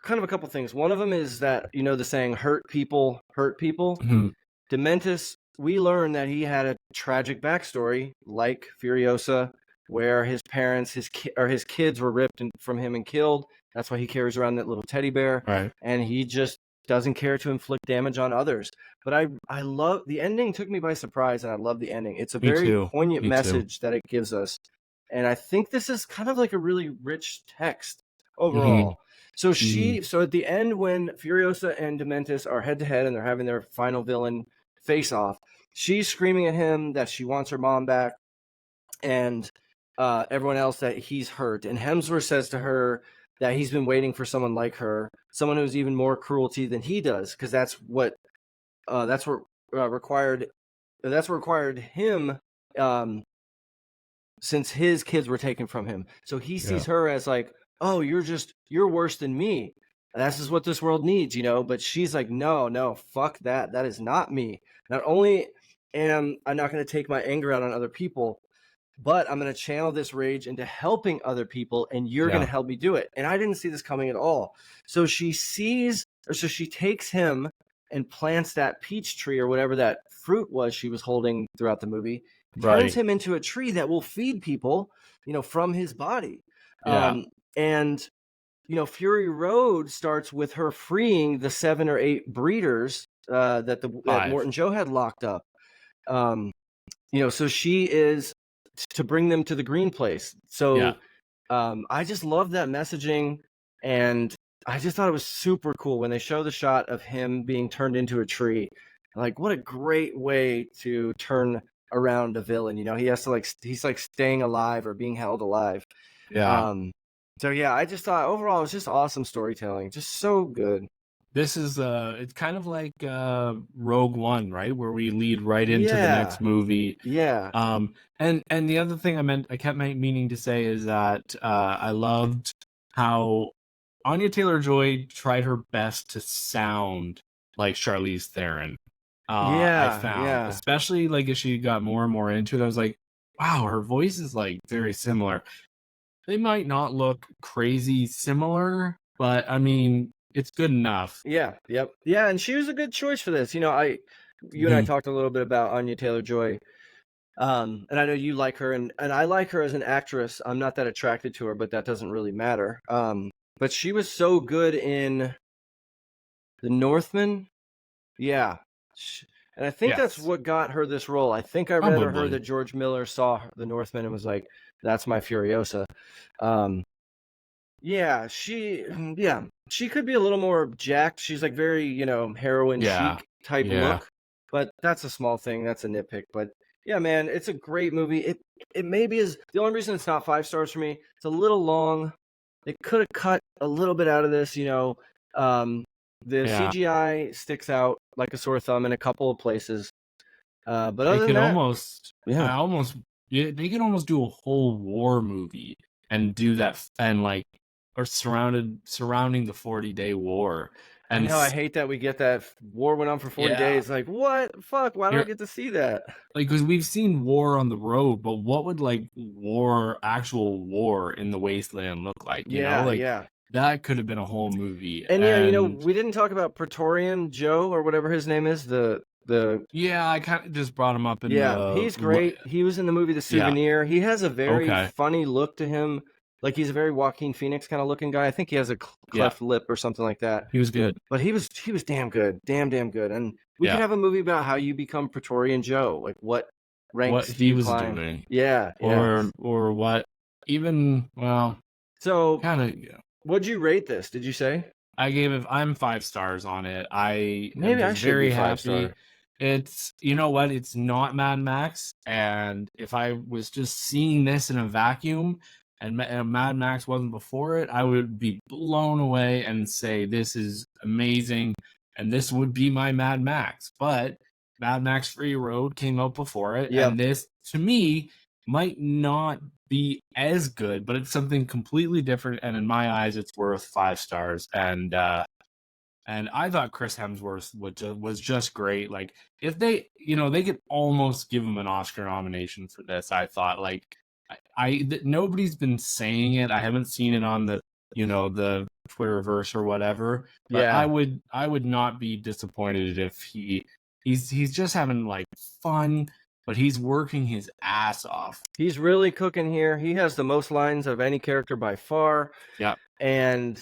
kind of a couple things. One of them is that the saying "hurt people hurt people." mhm, Dementis, we learn that he had a tragic backstory, like Furiosa, where his parents, his kids were ripped from him and killed. That's why he carries around that little teddy bear, right. and he just doesn't care to inflict damage on others. But I love the ending. Took me by surprise, and I love the ending. It's a Me very too. poignant Me too. message that it gives us, and I think this is kind of like a really rich text Hmm. overall. So Hmm. so at the end, when Furiosa and Dementis are head to head and they're having their final villain face off, she's screaming at him that she wants her mom back, and everyone else that he's hurt. And Hemsworth says to her that he's been waiting for someone like her, someone who's even more cruelty than he does, because that's what required him since his kids were taken from him. So he sees her as like, oh, you're worse than me. This is what this world needs, you know. But she's like, no, fuck that. That is not me. Not only am I not going to take my anger out on other people, but I'm going to channel this rage into helping other people, and you're going to help me do it. And I didn't see this coming at all. So she takes him and plants that peach tree or whatever that fruit was she was holding throughout the movie, turns him into a tree that will feed people, you know, from his body. And, you know, Fury Road starts with her freeing the 7 or 8 breeders that Morton Joe had locked up. You know, so she is to bring them to the green place. So I just love that messaging, and I just thought it was super cool when they show the shot of him being turned into a tree. Like, what a great way to turn around a villain. You know, he has to he's like staying alive or being held alive. So yeah, I just thought overall it was just awesome storytelling, just so good. This is it's kind of like Rogue One, right, where we lead right into the next movie. And the other thing I kept meaning to say is that I loved how Anya Taylor-Joy tried her best to sound like Charlize Theron. I found, especially like as she got more and more into it, I was like, wow, her voice is like very similar. They might not look crazy similar, but I mean, it's good enough. Yeah, and she was a good choice for this. You know, you and I talked a little bit about Anya Taylor-Joy, and I know you like her, and I like her as an actress. I'm not that attracted to her, but that doesn't really matter. But she was so good in The Northman. Yeah, and I think that's what got her this role. I think I read or heard that George Miller saw The Northman and was like, "That's my Furiosa." She could be a little more jacked. She's like very, you know, heroin chic type look, but that's a small thing. That's a nitpick. But yeah, man, it's a great movie. It maybe is the only reason it's not 5 stars for me. It's a little long. They could have cut a little bit out of this, you know. The CGI sticks out like a sore thumb in a couple of places. But other than that, they could almost do a whole war movie and do that, and like, or surrounding the 40-day war. And I know, I hate that we get that war went on for 40 days. Like, what? Fuck, why don't I get to see that? Like, because we've seen war on the road, but what would like actual war in the wasteland look like? You know, like that could have been a whole movie. And yeah, you know, we didn't talk about Praetorian Joe or whatever his name is. I kind of just brought him up in he's great. He was in the movie The Souvenir. He has a very funny look to him. Like, he's a very Joaquin Phoenix kind of looking guy. I think he has a cleft lip or something like that. He was good. But he was damn good. Damn good. And we could have a movie about how you become Praetorian Joe. Like, what ranks he was doing. Yeah. Or what even, well. So, kind of, what'd you rate this? Did you say? I'm 5 stars on it. I should very be 5 happy. star. It's, you know what? It's not Mad Max. And if I was just seeing this in a vacuum, and Mad Max wasn't before it, I would be blown away and say, this is amazing, and this would be my Mad Max. But Mad Max Fury Road came out before it, and this, to me, might not be as good, but it's something completely different, and in my eyes, it's worth 5 stars. And I thought Chris Hemsworth was just great. Like, if they could almost give him an Oscar nomination for this. I thought, like, nobody's been saying it. I haven't seen it on the Twitterverse or whatever. But I would not be disappointed if he's just having like fun, but he's working his ass off. He's really cooking here. He has the most lines of any character by far. Yeah. And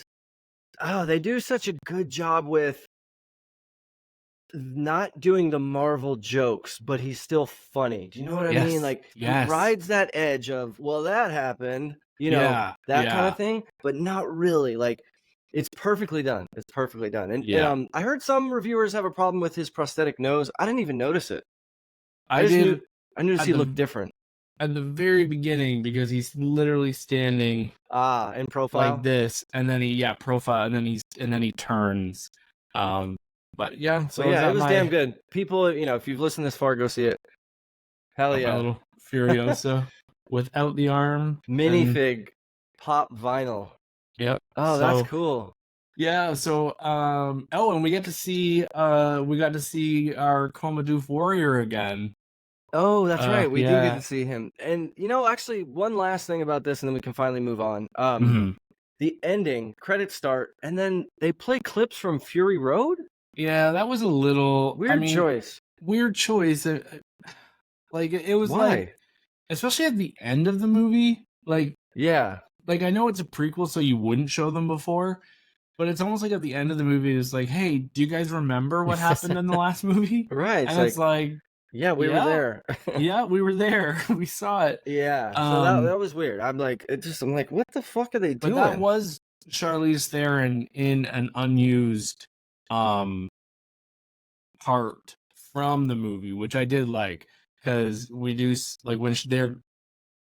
they do such a good job with not doing the Marvel jokes, but he's still funny. Do you know what I mean? Like, he rides that edge of, well, that happened, that kind of thing, but not really. Like, it's perfectly done. It's perfectly done. And I heard some reviewers have a problem with his prosthetic nose. I didn't even notice it. I noticed he looked different at the very beginning, because he's literally standing in profile like this, and then profile, and then he turns. But yeah, so it was damn good. People, if you've listened this far, go see it. Hell yeah. A little Furiosa. without the arm. Minifig pop vinyl. Yep. Oh, that's cool. Yeah, so and we got to see our Comadoof warrior again. Oh, that's right. We do get yeah. to see him. And actually, one last thing about this, and then we can finally move on. The ending, credits start, and then they play clips from Fury Road. Yeah, that was a little Weird choice. Weird choice. Like it was Why? like, especially at the end of the movie. Yeah. Like I know it's a prequel, so you wouldn't show them before, but it's almost like at the end of the movie, it's like, hey, do you guys remember what happened in the last movie? Right. And it's like, yeah, we were there. Yeah, we were there. We saw it. Yeah. So that was weird. I'm like, what the fuck are they doing? But that was Charlize Theron in an unused part from the movie, which I did like, because we do like when they're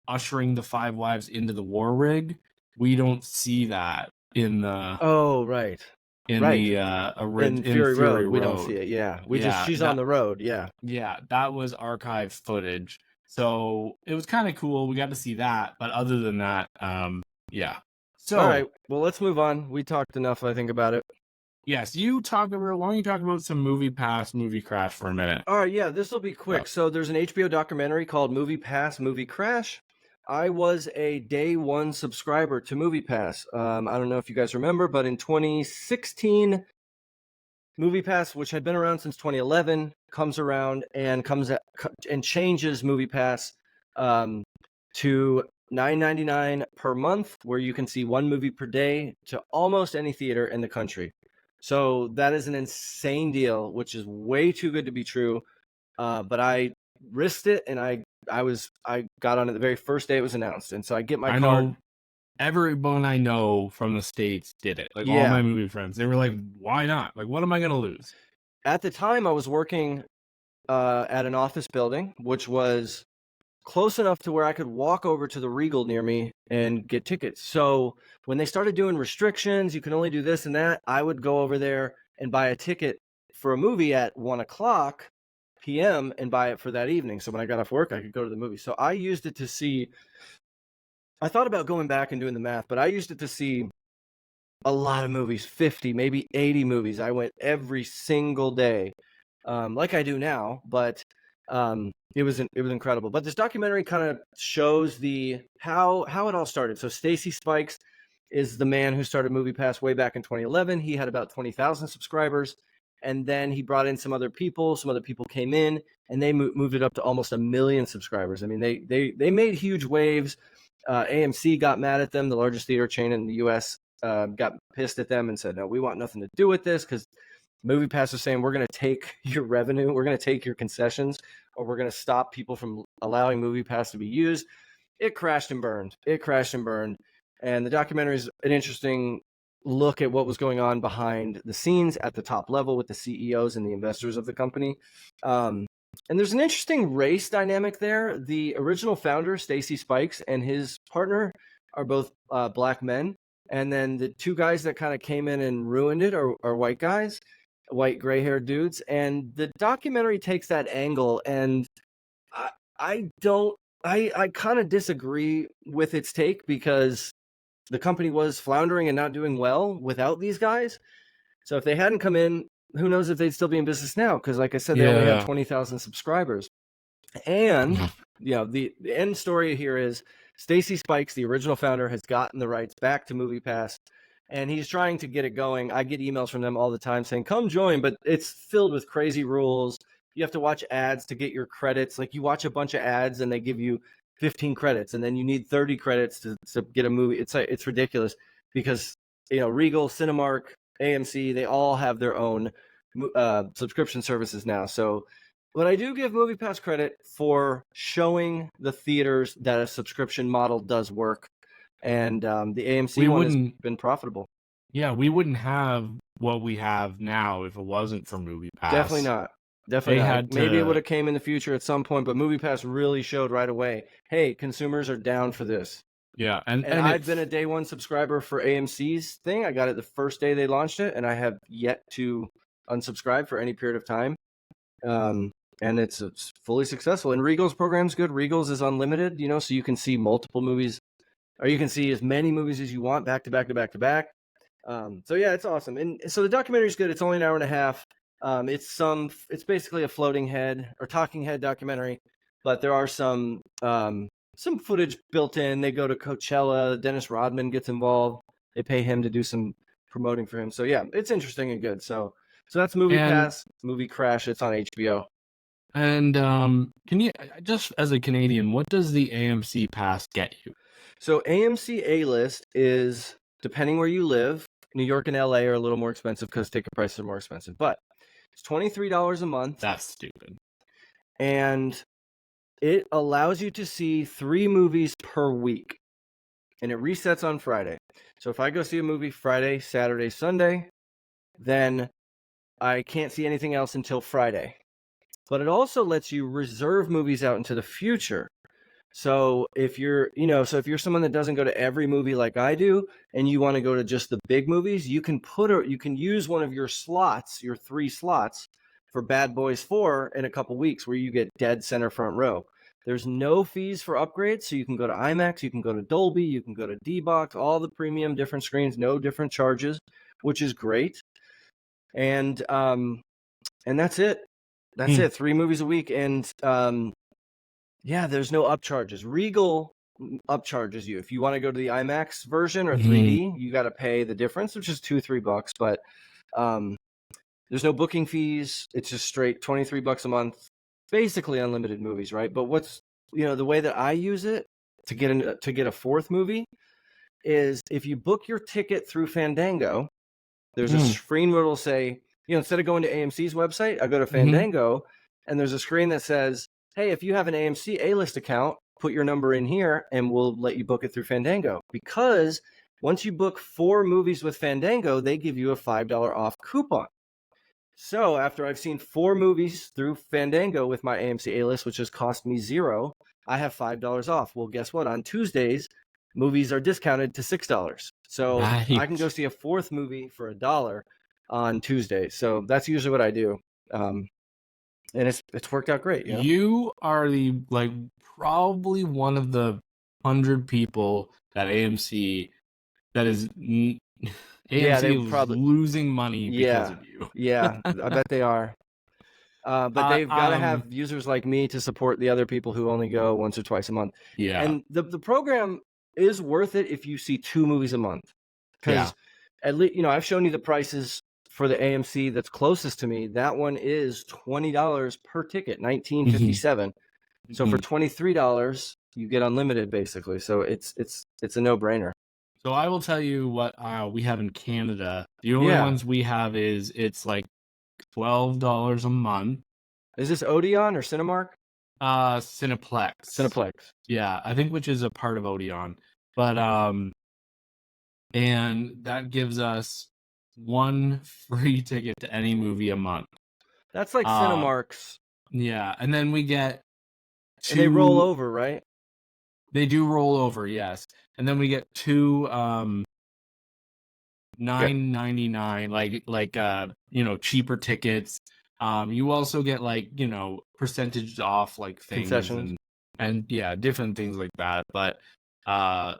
ushering the five wives into the war rig, we don't see that in the in Fury Road. We don't see it. Yeah, she's on the road. Yeah, that was archive footage, so it was kind of cool. We got to see that, but other than that, yeah. So all right, well, let's move on. We talked enough, I think, about it. Yes, why don't you talk about some Movie Pass, Movie Crash for a minute? All right, yeah, this will be quick. So there's an HBO documentary called Movie Pass, Movie Crash. I was a day one subscriber to Movie Pass. I don't know if you guys remember, but in 2016, Movie Pass, which had been around since 2011, comes around and changes Movie Pass to $9.99 per month, where you can see one movie per day to almost any theater in the country. So that is an insane deal, which is way too good to be true. But I risked it, and I got on it the very first day it was announced, and so I get my card. Know everyone I know from the States did it. Like all my movie friends, they were like, "Why not? Like, what am I going to lose?" At the time, I was working at an office building, which was close enough to where I could walk over to the Regal near me and get tickets. So when they started doing restrictions, you can only do this and that, I would go over there and buy a ticket for a movie at 1:00 p.m. and buy it for that evening. So when I got off work, I could go to the movie. So I used it to see, I thought about going back and doing the math, but I used it to see a lot of movies, 50, maybe 80 movies. I went every single day, like I do now, but it was incredible. But this documentary kind of shows how it all started. So Stacy Spikes is the man who started Movie Pass way back in 2011. He had about 20,000 subscribers, and then he brought in some other people. Some other people came in, and they moved it up to almost 1 million subscribers. I mean, they made huge waves. AMC got mad at them, the largest theater chain in the U.S. Got pissed at them and said, "No, we want nothing to do with this," because Movie Pass is saying, we're going to take your revenue, we're going to take your concessions, or we're going to stop people from allowing Movie Pass to be used. It crashed and burned. And the documentary is an interesting look at what was going on behind the scenes at the top level with the CEOs and the investors of the company. And there's an interesting race dynamic there. The original founder, Stacy Spikes, and his partner are both black men. And then the two guys that kind of came in and ruined it are white guys, white gray-haired dudes. And the documentary takes that angle, and I kind of disagree with its take, because the company was floundering and not doing well without these guys. So if they hadn't come in, who knows if they'd still be in business now? Because like I said, they only have 20,000 subscribers. And the end story here is Stacy Spikes, the original founder, has gotten the rights back to Movie Pass, and he's trying to get it going. I get emails from them all the time saying, "Come join," but it's filled with crazy rules. You have to watch ads to get your credits. Like, you watch a bunch of ads and they give you 15 credits, and then you need 30 credits to get a movie. It's ridiculous, because Regal, Cinemark, AMC, they all have their own subscription services now. So, but I do give Movie Pass credit for showing the theaters that a subscription model does work, and the AMC one has been profitable. Yeah, we wouldn't have what we have now if it wasn't for Movie Pass. Definitely not. Maybe it would have came in the future at some point, but Movie Pass really showed right away, hey, consumers are down for this. Yeah, and I've been a day one subscriber for AMC's thing. I got it the first day they launched it, and I have yet to unsubscribe for any period of time. and it's fully successful. And Regal's program's good. Regal's is unlimited, so you can see multiple movies, or you can see as many movies as you want back to back to back to back. So yeah, it's awesome. And so the documentary is good. It's only an hour and a half. It's basically a floating head or talking head documentary, but there are some footage built in. They go to Coachella. Dennis Rodman gets involved. They pay him to do some promoting for him. So yeah, it's interesting and good. So that's Movie Pass, Movie Crash. It's on HBO. And can you, just as a Canadian, what does the AMC Pass get you? So AMC A-List is, depending where you live, New York and LA are a little more expensive because ticket prices are more expensive, but it's $23 a month. That's stupid. And it allows you to see 3 movies per week. And it resets on Friday. So if I go see a movie Friday, Saturday, Sunday, then I can't see anything else until Friday. But it also lets you reserve movies out into the future. So if you're someone that doesn't go to every movie like I do, and you want to go to just the big movies, you can use one of your slots, your 3 slots, for Bad Boys 4 in a couple weeks, where you get dead center front row. There's no fees for upgrades, so you can go to IMAX, you can go to Dolby, you can go to D-Box, all the premium different screens, no different charges, which is great. And that's it. That's it. 3 movies a week, and yeah, there's no upcharges. Regal upcharges you if you want to go to the IMAX version or 3D. You got to pay the difference, which is $2-3, but there's no booking fees. It's just straight $23 a month, basically unlimited movies, right? But what's the way that I use it to get a 4th movie is if you book your ticket through Fandango, there's a screen where it'll say, instead of going to AMC's website, I go to Fandango, and there's a screen that says, hey, if you have an AMC A-List account, put your number in here and we'll let you book it through Fandango. Because once you book 4 movies with Fandango, they give you a $5 off coupon. So after I've seen 4 movies through Fandango with my AMC A-List, which has cost me $0, I have $5 off. Well, guess what? On Tuesdays, movies are discounted to $6. So I can go see a 4th movie for $1 on Tuesday. So that's usually what I do. And it's worked out great. You are probably one of the 100 people that AMC that is AMC probably losing money because of you. Yeah, I bet they are. But they've got to have users like me to support the other people who only go once or twice a month. Yeah, and the program is worth it if you see 2 movies a month. Because at least I've shown you the prices for the AMC that's closest to me. That one is $20 per ticket, $19.57. So for $23, you get unlimited basically. So it's a no-brainer. So I will tell you what we have in Canada. The only ones we have it's like $12 a month. Is this Odeon or Cinemark? Cineplex. Yeah, I think, which is a part of Odeon. But and that gives us 1 free ticket to any movie a month. That's like Cinemark's. Yeah, and then we get 2. And they roll over, right? They do roll over, yes. And then we get 2 $9.99 cheaper tickets. You also get percentage off things, concessions, and different things like that. But so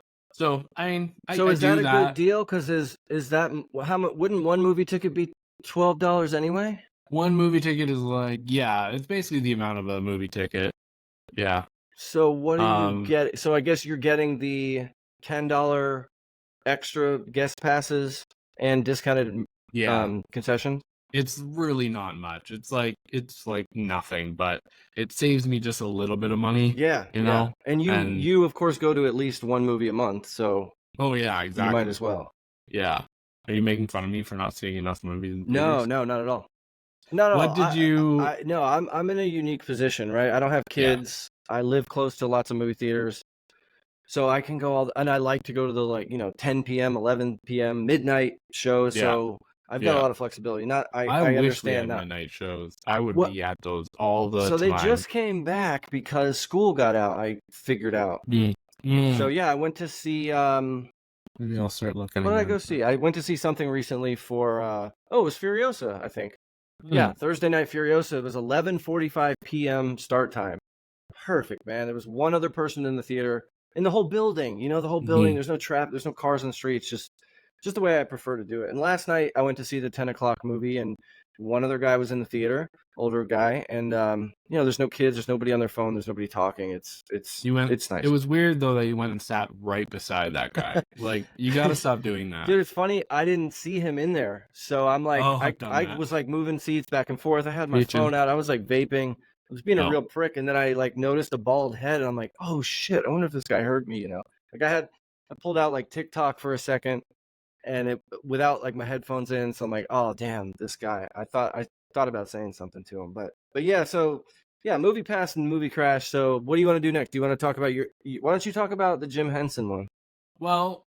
I mean, so is that a good deal? Because is that how much? Wouldn't 1 movie ticket be $12 anyway? 1 movie ticket is it's basically the amount of a movie ticket. Yeah. So what do you get? So I guess you're getting the $10 extra guest passes and discounted concessions. It's really not much. It's like nothing, but it saves me just a little bit of money. Yeah, And you of course go to at least 1 movie a month. So exactly. You might as well. Yeah. Are you making fun of me for not seeing enough movies? No, not at all. No. What did you? I'm in a unique position, right? I don't have kids. I live close to lots of movie theaters, so I can go and I like to go to the 10 p.m., 11 p.m., midnight shows. So I've got a lot of flexibility. I wish understand we had that midnight shows. I would be at those all the time. So they just came back because school got out. I figured out. So I went to see. Maybe I'll start looking. What did I go see? I went to see something recently for. It was Furiosa, I think. Yeah, Thursday night Furiosa. It was 11:45 p.m. start time. Perfect, man. There was one other person in the theater, in the whole building. The whole building. There's no traffic. There's no cars on the streets. Just the way I prefer to do it. And last night I went to see the 10 o'clock movie, and one other guy was in the theater, older guy, and there's no kids. There's nobody on their phone. There's nobody talking. It's nice. It was weird though that you went and sat right beside that guy. Like, you got to stop doing that. Dude, it's funny. I didn't see him in there, so I'm like, I was like moving seats back and forth. I had my phone out. I was like vaping. I was being a real prick, and then I like noticed a bald head, and I'm like, oh shit! I wonder if this guy heard me. Like I pulled out like TikTok for a second, and it without like my headphones in, so I'm like, oh damn, this guy. I thought about saying something to him, but yeah. So yeah, movie pass and movie crash. So what do you want to do next? Do you want to talk about why don't you talk about the Jim Henson one? Well,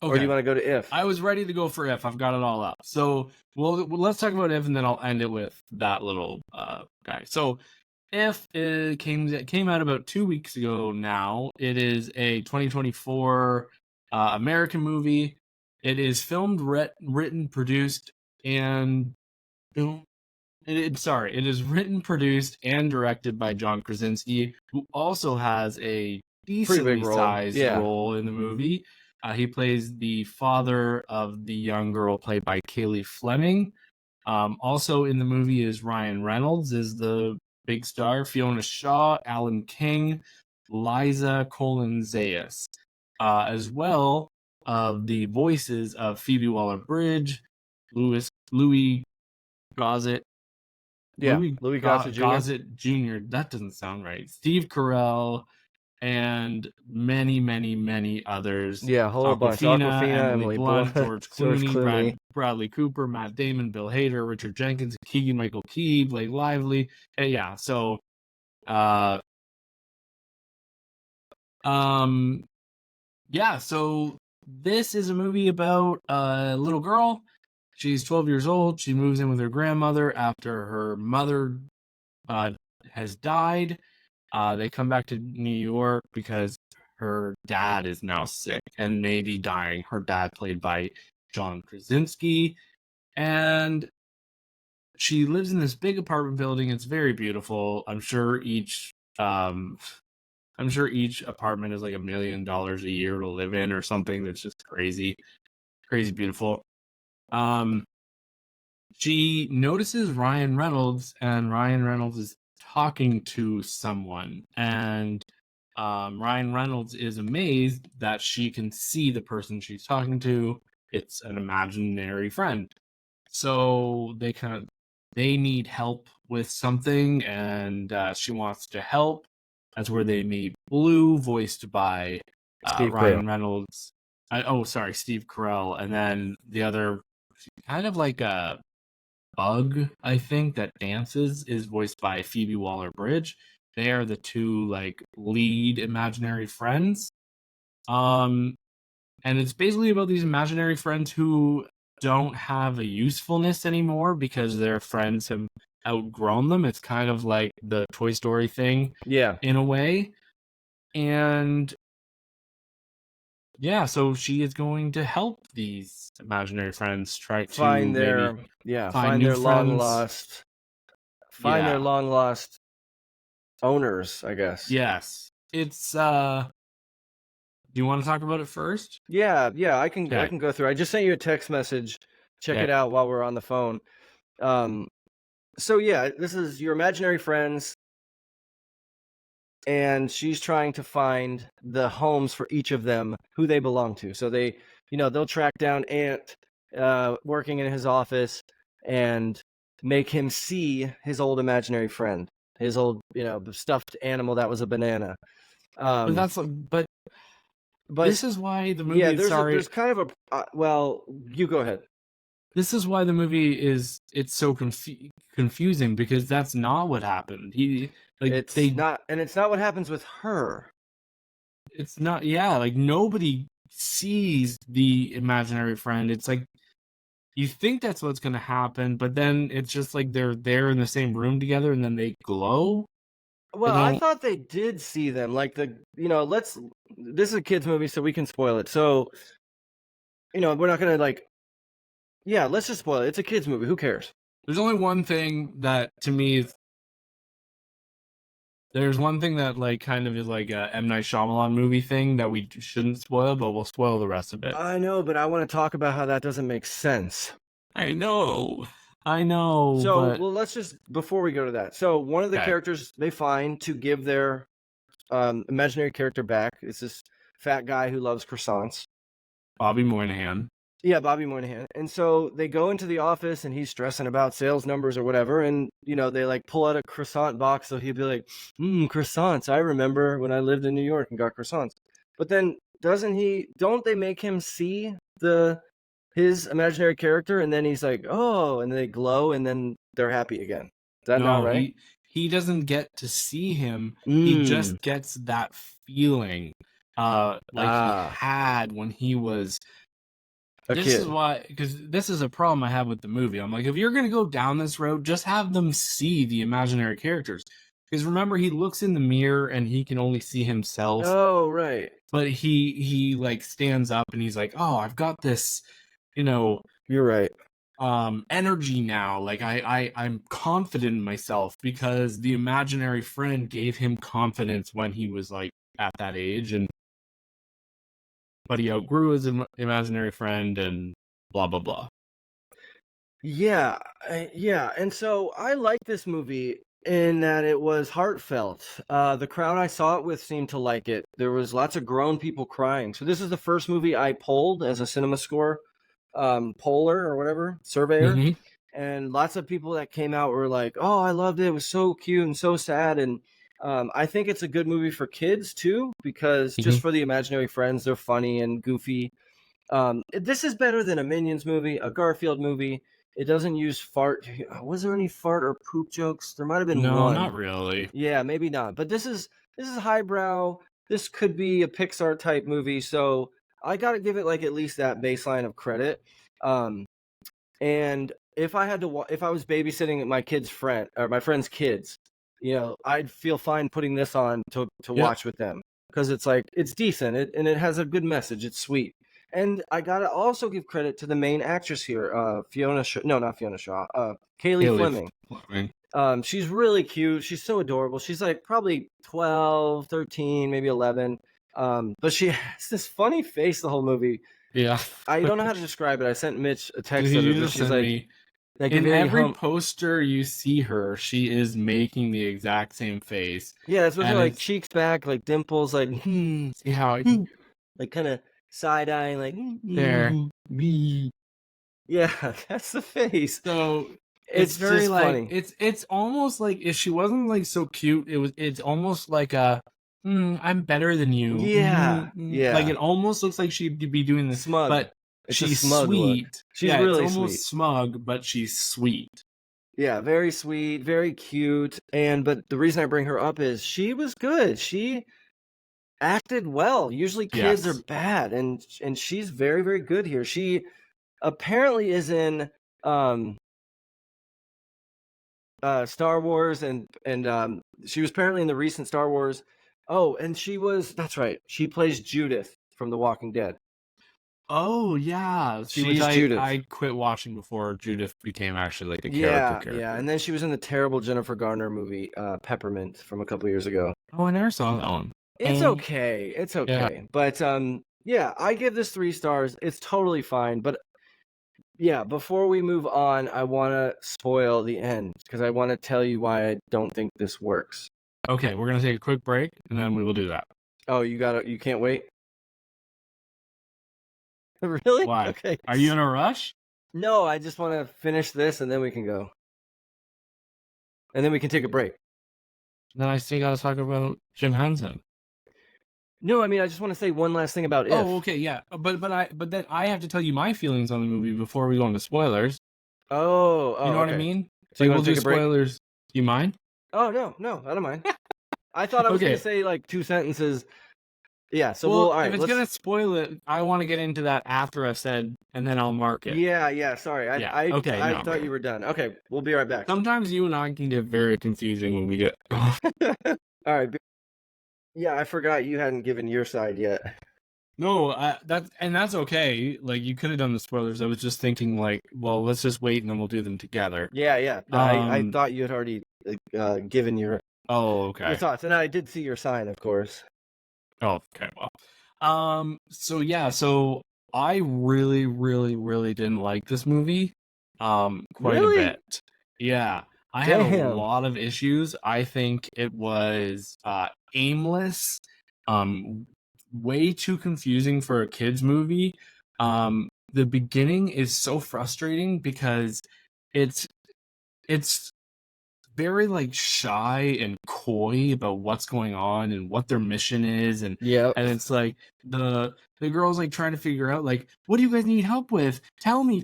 okay. Or do you want to go to If? I was ready to go for If. I've got it all up. So, let's talk about If, and then I'll end it with that little guy. So, If it came out about 2 weeks ago now. It is a 2024 American movie. It is filmed, written, produced, and it is written, produced, and directed by John Krasinski, who also has a decently sized role in the movie. He plays the father of the young girl, played by Kaylee Fleming. Also in the movie is Ryan Reynolds, is the big star, Fiona Shaw, Alan King, Liza Colin-Zayas, as well the voices of Phoebe Waller-Bridge, Louis Gossett. Louis Gossett Jr. Gossett Jr. That doesn't sound right. Steve Carell, and many, many, many others. Yeah, a whole bunch. Awkwafina, Emily Blunt, George Clooney, Bradley Cooper, Matt Damon, Bill Hader, Richard Jenkins, Keegan-Michael Key, Blake Lively. And yeah, so so this is a movie about a little girl. She's 12 years old. She moves in with her grandmother after her mother has died. They come back to New York because her dad is now sick and maybe dying. Her dad, played by John Krasinski. And she lives in this big apartment building. It's very beautiful. I'm sure each apartment is like $1 million a year to live in or something. That's just crazy beautiful. She notices Ryan Reynolds, and Ryan Reynolds is talking to someone, and Ryan Reynolds is amazed that she can see the person she's talking to. It's an imaginary friend. So they need help with something, and she wants to help. That's where they meet Blue, voiced by Ryan Reynolds. Steve Carell, and then the other, kind of like a bug, I think, that dances, is voiced by Phoebe Waller-Bridge. They are the two like lead imaginary friends. And it's basically about these imaginary friends who don't have a usefulness anymore because their friends have outgrown them. It's kind of like the Toy Story thing, in a way. And yeah, so she is going to help these imaginary friends try to find their long lost owners, I guess. Yes. It's do you want to talk about it first? Yeah, I can go through. I just sent you a text message. Check it out while we're on the phone. So yeah, this is your imaginary friends, and she's trying to find the homes for each of them, who they belong to. So they'll track down Ant working in his office and make him see his old imaginary friend, his old stuffed animal that was a banana. But this is why the movie. Yeah, there's kind of a well. You go ahead. This is why the movie it's so confusing, because that's not what happened. It's not what happens with her. It's not. Yeah, like nobody sees the imaginary friend. It's like you think that's what's going to happen, but then it's just like they're there in the same room together, and then they glow. Well, I thought they did see them. Like this is a kids movie, so we can spoil it. So, we're not gonna let's just spoil it. It's a kids movie. Who cares? There's only one thing that to me is there's one thing that like kind of is like a M. Night Shyamalan movie thing that we shouldn't spoil, but we'll spoil the rest of it. I know, but I want to talk about how that doesn't make sense. I know, So, but well, let's just before we go to that. So, one of the Okay. characters they find to give their imaginary character back is this fat guy who loves croissants. Bobby Moynihan. Yeah, Bobby Moynihan. And so they go into the office and he's stressing about sales numbers or whatever. And, they like pull out a croissant box. So he'd be like, croissants. I remember when I lived in New York and got croissants. But then don't they make him see his imaginary character? And then he's like, oh, and they glow and then they're happy again. Is that not right? He doesn't get to see him. He just gets that feeling he had when he was This is why, because this is a problem I have with the movie. I'm like, if you're going to go down this road, just have them see the imaginary characters. Because remember, he looks in the mirror and he can only see himself. Oh, right. But he like stands up and he's like, oh, I've got this, You're right. energy now. Like I'm confident in myself because the imaginary friend gave him confidence when he was like at that age, but he outgrew his imaginary friend and blah blah blah. Yeah, and so I like this movie in that it was heartfelt. The crowd I saw it with seemed to like it. There was lots of grown people crying. So this is the first movie I polled as a Cinema Score poller or whatever, surveyor. Mhm. And lots of people that came out were like, oh, I loved it. It was so cute and so sad. And I think it's a good movie for kids too, because just for the imaginary friends, they're funny and goofy. This is better than a Minions movie, a Garfield movie. It doesn't use fart. Was there any fart or poop jokes? There might have been No, one. not really. Yeah, maybe not. But this is highbrow. This could be a Pixar type movie. So I got to give it like at least that baseline of credit. And if I was babysitting my friend's kids, I'd feel fine putting this on to watch with them because it's like it's decent and it has a good message. It's sweet. And I gotta also give credit to the main actress here, Kaylee Fleming. She's really cute. She's so adorable. She's like probably 12, 13, maybe 11. But she has this funny face the whole movie. Yeah. I don't know how to describe it. I sent Mitch a text. She's like in every poster you see her, she is making the exact same face. Yeah, it's with her like cheeks back, like dimples, like see how like kind of side eye, like there. Yeah, that's the face. So it's very just like funny. It's almost like if she wasn't like so cute, it's almost like a I'm better than you. Yeah. Like it almost looks like she'd be doing this smug, but she's sweet. Look. She's really it's almost sweet. smug, but she's sweet. Yeah, very sweet, very cute. But the reason I bring her up is she was good. She acted well. Usually kids are bad, and she's very, very good here. She apparently is in Star Wars and she was apparently in the recent Star Wars. Oh, and that's right. She plays Judith from The Walking Dead. Oh yeah, she's Judith. I quit watching before Judith became actually like a character. Yeah, and then she was in the terrible Jennifer Garner movie Peppermint from a couple years ago. Oh, I never saw that one. It's okay. Yeah. But I give this 3 stars. It's totally fine. But yeah, before we move on, I want to spoil the end because I want to tell you why I don't think this works. Okay, we're gonna take a quick break and then we will do that. Oh, you can't wait? Really? Why? Okay. Are you in a rush? No, I just want to finish this and then we can go. And then we can take a break. Then I still gotta talk about Jim Henson. No, I mean I just want to say one last thing about If. Oh, okay, yeah. But then I have to tell you my feelings on the movie before we go into spoilers. Oh, you know okay. what I mean? So like, we'll do spoilers. Do you mind? Oh no, I don't mind. I thought I was gonna say like 2 sentences. Yeah, so all right, if it's gonna spoil it, I want to get into that after I've said, and then I'll mark it. Yeah. Sorry, I thought you were done. Okay, we'll be right back. Sometimes you and I can get very confusing when we get. All right. Yeah, I forgot you hadn't given your side yet. No, that's okay. Like you could have done the spoilers. I was just thinking like, well, let's just wait and then we'll do them together. Yeah. No, I thought you had already given your okay. thoughts, and I did see your sign, of course. Oh, okay. Well, so yeah, so I really, really, really didn't like this movie, quite a Really? bit. Yeah, I had a Damn. lot of issues. I think it was aimless, um, way too confusing for a kids movie. The beginning is so frustrating because it's it's very like shy and coy about what's going on and what their mission is, and Yep. it's like the girl's like trying to figure out like, what do you guys need help with? Tell me,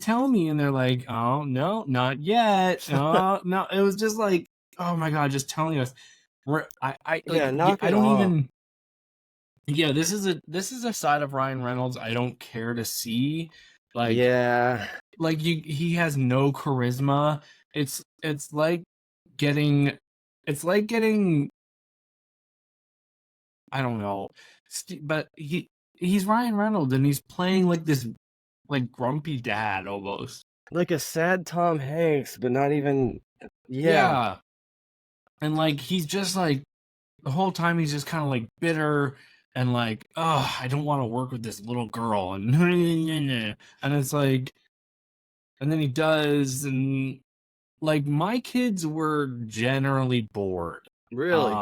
and they're like, oh no, not yet. Oh no, it was just like, oh my god, just telling us. Yeah, knock I it don't off. even. Yeah, this is a side of Ryan Reynolds I don't care to see. Like, Yeah. like he has no charisma. It's like getting I don't know, but he's Ryan Reynolds and he's playing like this like grumpy dad almost. Like a sad Tom Hanks, but not even. Yeah. Yeah, and like he's just like the whole time he's just kind of like bitter and like, oh, I don't want to work with this little girl, and and it's like, and then he does, and like my kids were generally bored. Really.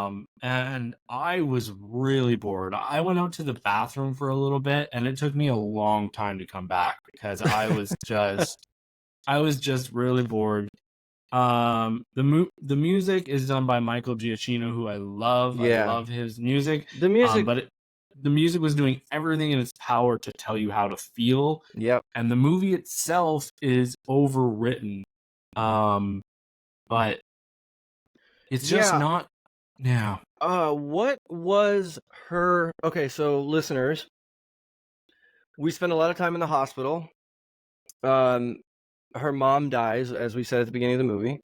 And I was really bored. I went out to the bathroom for a little bit and it took me a long time to come back because I was just really bored. The music is done by Michael Giacchino, who I love. Yeah. I love his music. The music. But the music was doing everything in its power to tell you how to feel. Yep. And the movie itself is overwritten. But it's just not. Yeah. What was her? Okay, so listeners, we spent a lot of time in the hospital. Her mom dies, as we said at the beginning of the movie.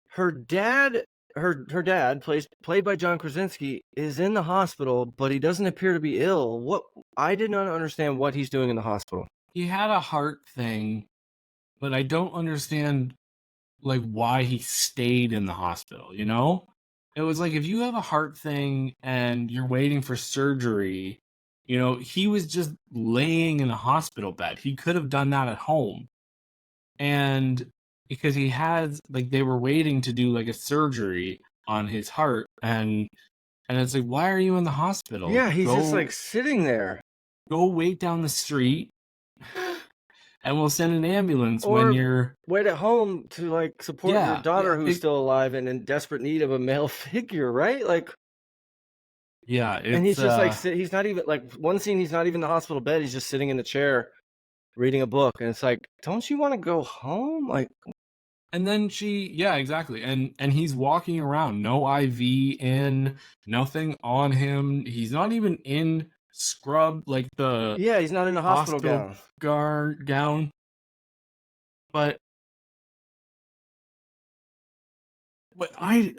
Her dad, her dad, played by John Krasinski, is in the hospital, but he doesn't appear to be ill. What? I did not understand what he's doing in the hospital. He had a heart thing, but I don't understand like why he stayed in the hospital, you know? It was like if you have a heart thing and you're waiting for surgery, you know, he was just laying in a hospital bed. He could have done that at home. And because he has like they were waiting to do like a surgery on his heart, and it's like, why are you in the hospital? Yeah, he's just like sitting there. Go wait down the street and we'll send an ambulance Or when you're wait at home to like support your daughter who's still alive and in desperate need of a male figure, right? Like, yeah, and he's just like he's not even like one scene. He's not even in the hospital bed. He's just sitting in the chair reading a book, and it's like, don't you want to go home? Like, and then yeah, exactly, and he's walking around, no IV in, nothing on him. He's not even in scrub like the he's not in a hospital gown. But I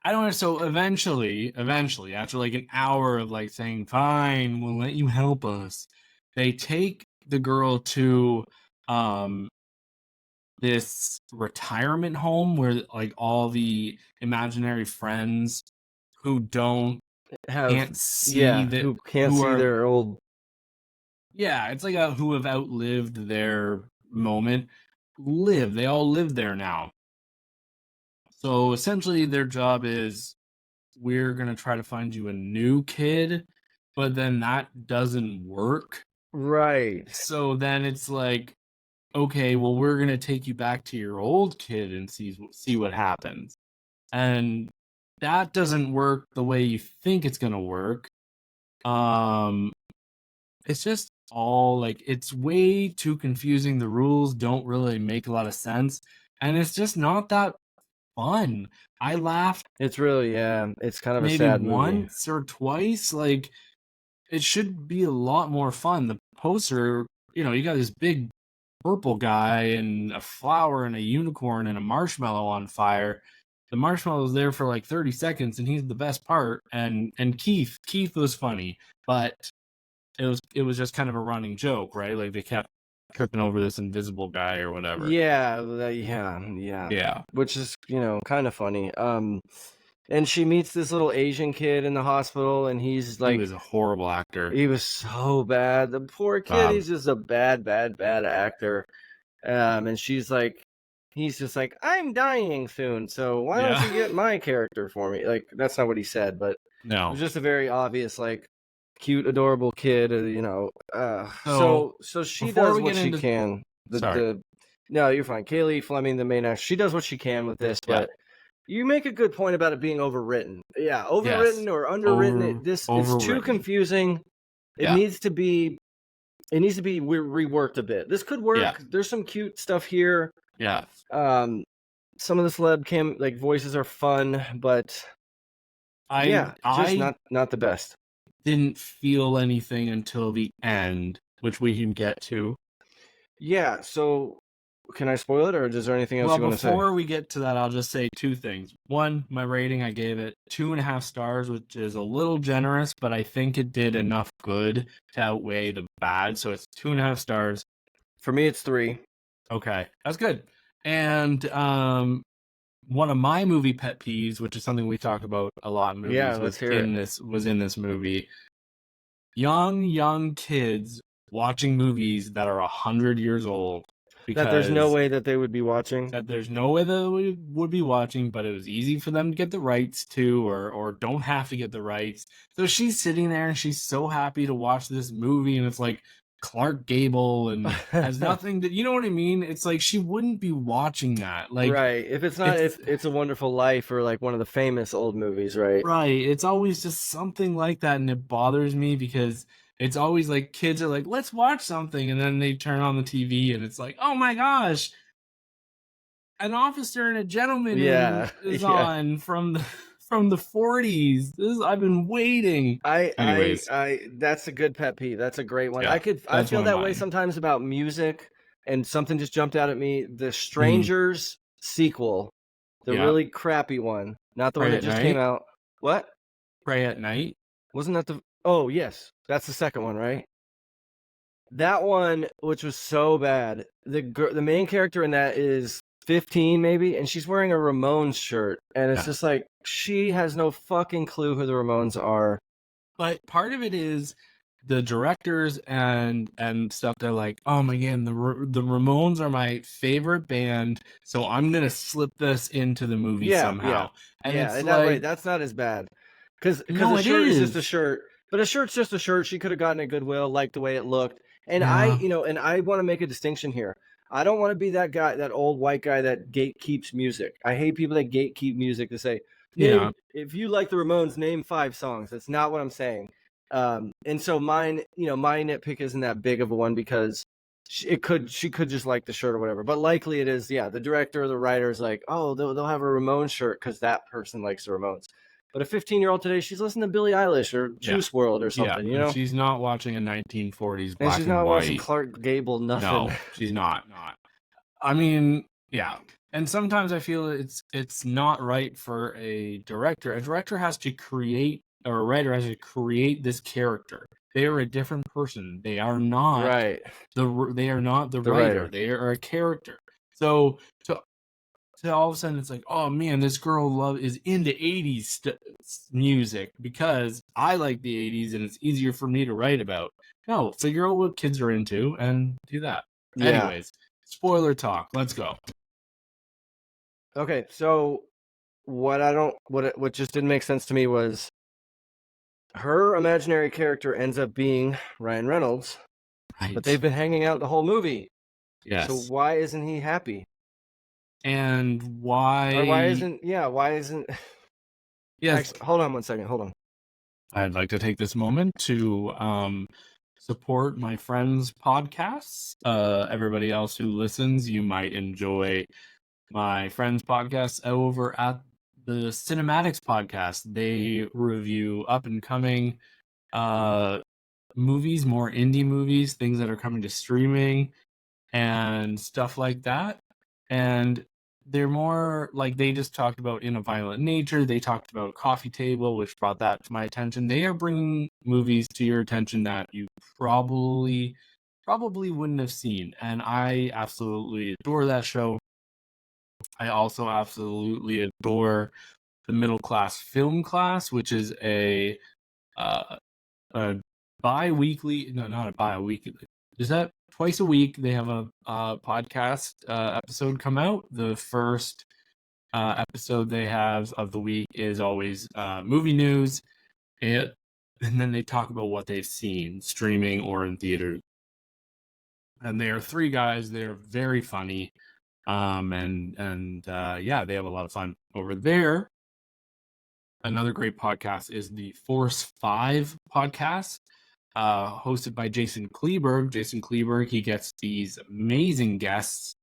don't know. So eventually, after like an hour of like saying, fine, we'll let you help us, they take the girl to this retirement home where like all the imaginary friends who can't see their old. Yeah, it's like who have outlived their moment they all live there now. So essentially their job is, we're going to try to find you a new kid, but then that doesn't work. Right. So then it's like, okay, well, we're going to take you back to your old kid and see what happens. And that doesn't work the way you think it's going to work. It's just all like, it's way too confusing. The rules don't really make a lot of sense. And it's just not that fun. I laughed. It's really, it's kind of maybe a sad movie. Once or twice. Like, it should be a lot more fun. The poster, you know, you got this big purple guy and a flower and a unicorn and a marshmallow on fire. the marshmallow's there for like 30 seconds, and he's the best part. And Keith was funny, but it was just kind of a running joke, right? Like they kept tripping over this invisible guy or whatever. Yeah. Yeah. Which is, kind of funny. And she meets this little Asian kid in the hospital, and he's like, he was a horrible actor. he was so bad. The poor kid, he's just a bad actor. And she's like, he's just like, I'm dying soon, so why don't you get my character for me? Like, that's not what he said, but it was just a very obvious, like, cute, adorable kid, so she does what she can. No, you're fine. Kaylee Fleming, the main actress, she does what she can with this, but you make a good point about it being overwritten. Yeah, overwritten or underwritten. It's too confusing. It needs to be reworked a bit. This could work. Yeah. There's some cute stuff here. Yeah. Some of the celeb voices are fun, but not the best. Didn't feel anything until the end, which we can get to. Yeah, so can I spoil it, or is there anything else you want to say? Before we get to that, I'll just say two things. One, my rating, I gave it 2.5 stars, which is a little generous, but I think it did enough good to outweigh the bad. So it's 2.5 stars. For me, it's 3. Okay, that's good. And one of my movie pet peeves, which is something we talk about a lot in movies, was in this movie. Young kids watching movies that are 100 years old. That there's no way that they would be watching? That there's no way that they would be watching, but it was easy for them to get the rights to, or don't have to get the rights. So she's sitting there and she's so happy to watch this movie, and it's like Clark Gable and has nothing to, you know what I mean? It's like she wouldn't be watching that. Like, right. If it's not, if It's a Wonderful Life or like one of the famous old movies, right? Right. It's always just something like that, and it bothers me because it's always like kids are like, let's watch something, and then they turn on the TV and it's like, oh my gosh, An Officer and a Gentleman is on from the 40s. I've been waiting. Anyways, that's a good pet peeve. That's a great one. Yeah, I feel that way sometimes about music, and something just jumped out at me. The Strangers sequel, the really crappy one, not the one that just came out. What? Pray at Night? Wasn't that the... Oh, yes. That's the second one, right? That one, which was so bad. The main character in that is 15 maybe, and she's wearing a Ramones shirt, and it's just like, she has no fucking clue who the Ramones are. But part of it is the directors and stuff. They're like, oh my god, the Ramones are my favorite band, so I'm gonna slip this into the movie somehow. And it's that way, that's not as bad, because a shirt is just a shirt. But a shirt's just a shirt. She could have gotten at Goodwill, liked the way it looked. And I want to make a distinction here. I don't want to be that guy, that old white guy that gatekeeps music. I hate people that gatekeep music to say, if you like the Ramones, name 5 songs. That's not what I'm saying. And so my nitpick isn't that big of a one, because she could just like the shirt or whatever. But likely it is, the director or the writer is like, oh, they'll have a Ramones shirt because that person likes the Ramones. But a 15-year-old today, she's listening to Billie Eilish or Juice WRLD or something, you know? She's not watching a 1940s black and white. And she's not watching Clark Gable, nothing. No, she's not. I mean, yeah. And sometimes I feel it's not right for a director. A director has to create, or a writer has to create this character. They are a different person. They are not they are not the writer. They are a character. So all of a sudden it's like, oh man, this girl is into 80s music because I like the 80s and it's easier for me to write about. No, figure out what kids are into and do that. Yeah. Anyways, spoiler talk. Let's go. Okay, so what just didn't make sense to me was her imaginary character ends up being Ryan Reynolds, but they've been hanging out the whole movie. Yes. So why isn't he happy? And why? Or why isn't? Yes. Actually, hold on one second. Hold on. I'd like to take this moment to support my friends' podcasts. Everybody else who listens, you might enjoy my friends' podcasts over at the Cinematics podcast. They review up and coming movies, more indie movies, things that are coming to streaming and stuff like that. And they're more like they just talked about In a Violent Nature. They talked about Coffee Table, which brought that to my attention. They are bringing movies to your attention that you probably wouldn't have seen, and I absolutely adore that show. I also absolutely adore the Middle Class Film Class, which is uh, a bi-weekly, no, not a bi-weekly. Is that twice a week? They have a podcast episode come out. The first episode they have of the week is always movie news, and then they talk about what they've seen streaming or in theater. And they are three guys. They're very funny, yeah, they have a lot of fun over there. Another great podcast is the Force 5 podcast, hosted by Jason Kleberg. Jason Kleberg, he gets these amazing guests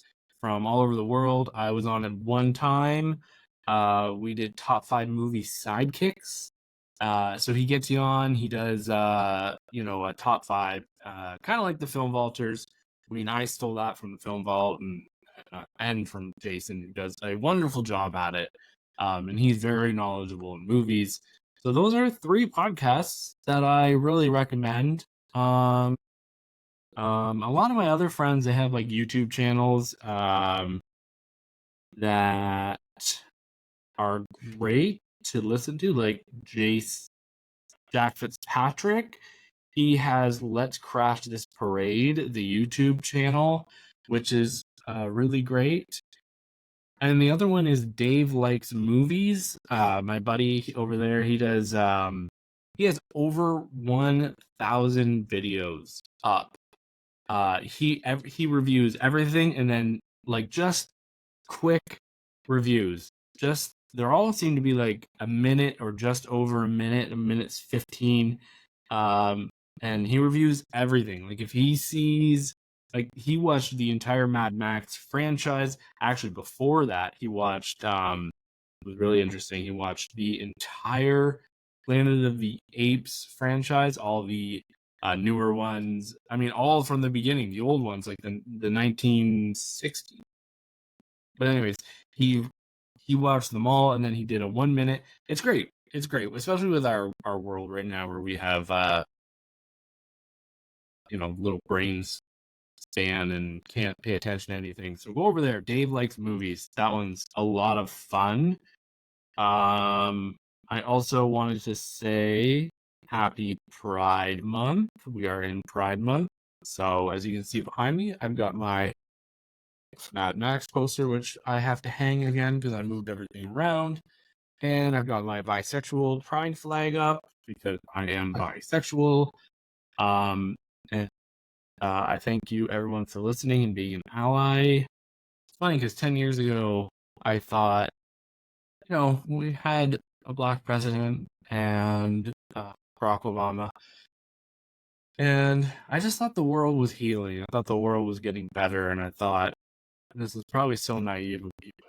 from all over the world. I was on it one time. We did top 5 movie sidekicks. So he gets you on. He does, a top 5, kind of like the Film Vaulters. I mean, I stole that from the Film Vault and from Jason, who does a wonderful job at it. And he's very knowledgeable in movies. So those are 3 podcasts that I really recommend. A lot of my other friends, they have like YouTube channels that are great to listen to, like Jack Fitzpatrick. He has Let's Craft This Parade, the YouTube channel, which is really great. And the other one is Dave Likes Movies. My buddy over there, he does. He has over 1,000 videos up. He reviews everything, and then like just quick reviews. Just they're all seem to be like a minute or just over a minute. A minute's 15. And he reviews everything. Like if he sees. Like he watched the entire Mad Max franchise. Actually, before that, he watched. It was really interesting. He watched the entire Planet of the Apes franchise, all the newer ones. I mean, all from the beginning, the old ones, like the 1960s. But anyways, he watched them all, and then he did a 1 minute. It's great. It's great, especially with our world right now, where we have little brains span and can't pay attention to anything. So go over there. Dave Likes Movies. That one's a lot of fun. I also wanted to say happy Pride Month. We are in Pride Month. So as you can see behind me, I've got my Mad Max poster, which I have to hang again because I moved everything around. And I've got my bisexual pride flag up because I am bisexual. And I thank you, everyone, for listening and being an ally. It's funny because 10 years ago, I thought, we had a black president and Barack Obama. And I just thought the world was healing. I thought the world was getting better. And I thought, this is probably so naive of people.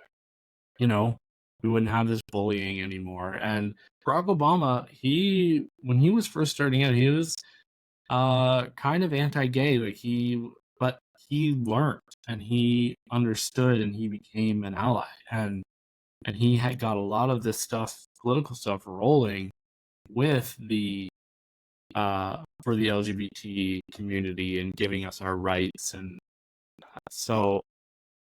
We wouldn't have this bullying anymore. And Barack Obama, when he was first starting out, he was kind of anti-gay. But he learned and he understood and he became an ally. And he had got a lot of this political stuff rolling with the for the LGBT community and giving us our rights. And so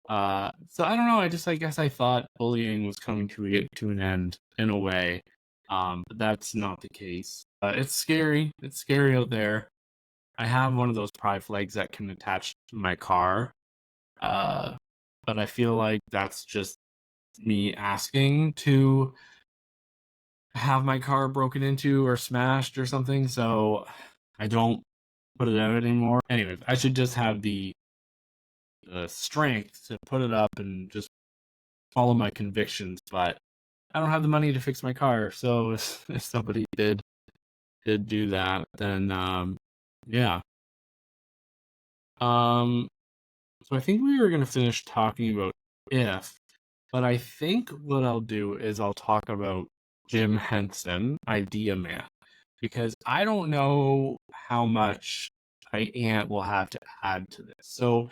I don't know. I guess I thought bullying was coming to an end in a way. But that's not the case. It's scary. It's scary out there. I have one of those pride flags that can attach to my car. But I feel like that's just me asking to have my car broken into or smashed or something, so I don't put it out anymore. Anyways, I should just have the strength to put it up and just follow my convictions, but I don't have the money to fix my car, so if somebody did do that, then yeah. So I think we were going to finish talking about If, but I think what I'll do is I'll talk about Jim Henson, Idea Man, because I don't know how much Aunt will have to add to this. So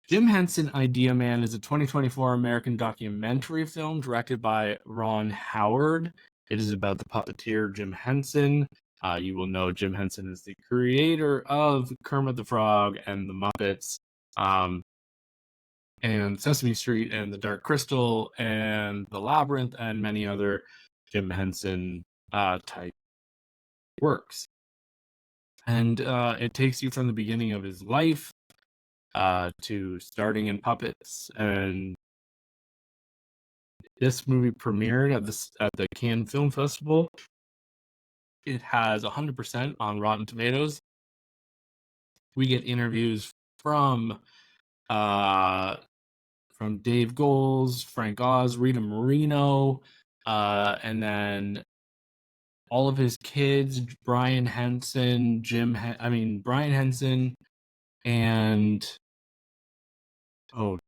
Jim Henson Idea Man is a 2024 American documentary film directed by Ron Howard. It is about the puppeteer Jim Henson. You will know Jim Henson is the creator of Kermit the Frog and the Muppets, and Sesame Street and the Dark Crystal and the Labyrinth and many other Jim Henson type works. And it takes you from the beginning of his life to starting in puppets. And this movie premiered at the Cannes Film Festival. It has 100% on Rotten Tomatoes. We get interviews from Dave Goelz, Frank Oz, Rita Moreno, and then all of his kids, Brian Henson, Brian Henson, and the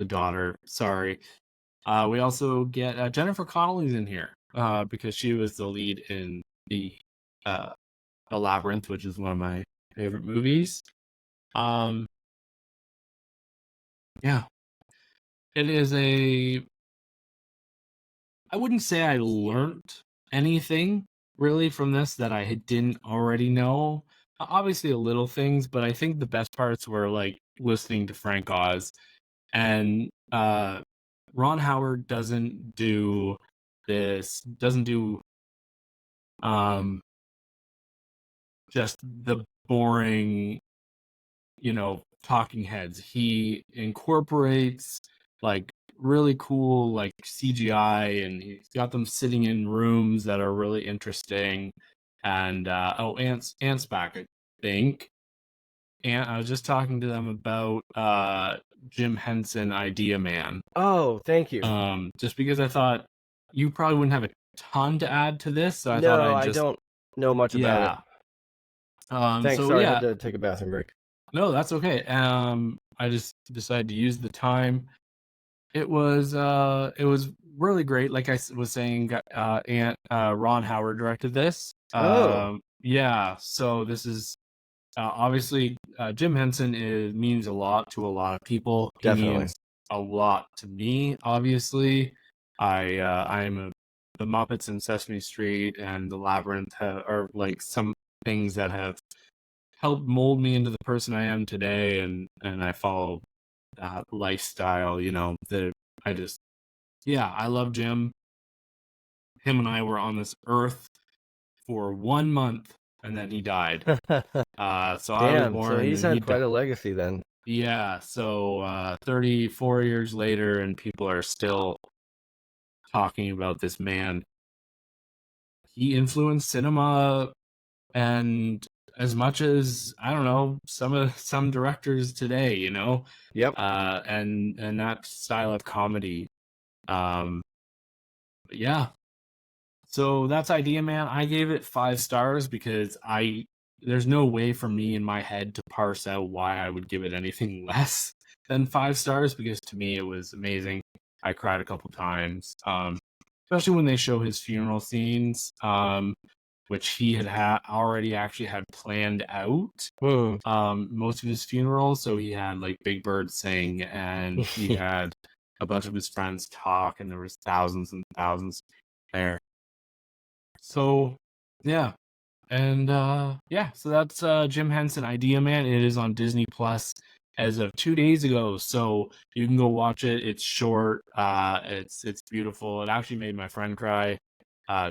daughter. Sorry. We also get Jennifer Connelly's in here because she was the lead in the Labyrinth, which is one of my favorite movies. Yeah, it is I wouldn't say I learned anything really from this that I didn't already know. Obviously, a little things, but I think the best parts were like listening to Frank Oz. And Ron Howard doesn't do just the boring, talking heads. He incorporates like really cool like CGI, and he's got them sitting in rooms that are really interesting. And Ant's back, I think. And I was just talking to them about Jim Henson Idea Man. Oh, thank you. Just because I thought you probably wouldn't have a ton to add to this, so I thought I don't know much about it. Thanks. So sorry, yeah, I had to take a bathroom break. No, that's okay. I just decided to use the time. It was really great. Like I was saying, Ron Howard directed this. Yeah. So this is obviously Jim Henson means a lot to a lot of people. Definitely. He means a lot to me. Obviously, I'm the Muppets and Sesame Street and the Labyrinth are like some things that have helped mold me into the person I am today, and I follow that lifestyle. I love Jim. Him and I were on this earth for 1 month, and then he died. So I was born. So he's had quite a legacy then. Yeah. So 34 years later, and people are still talking about this man. He influenced cinema, and as much as I don't know some directors today, Yep. And that style of comedy. Yeah. So that's Idea Man. I gave it 5 stars because there's no way for me in my head to parse out why I would give it anything less than 5 stars, because to me it was amazing. I cried a couple times, especially when they show his funeral scenes, which he had already actually had planned out. Most of his funerals. So he had like Big Bird sing, and he had a bunch of his friends talk, and there was thousands and thousands there. So yeah. And so that's Jim Henson Idea Man. It is on Disney Plus as of 2 days ago, so you can go watch it. It's short. It's beautiful. It actually made my friend cry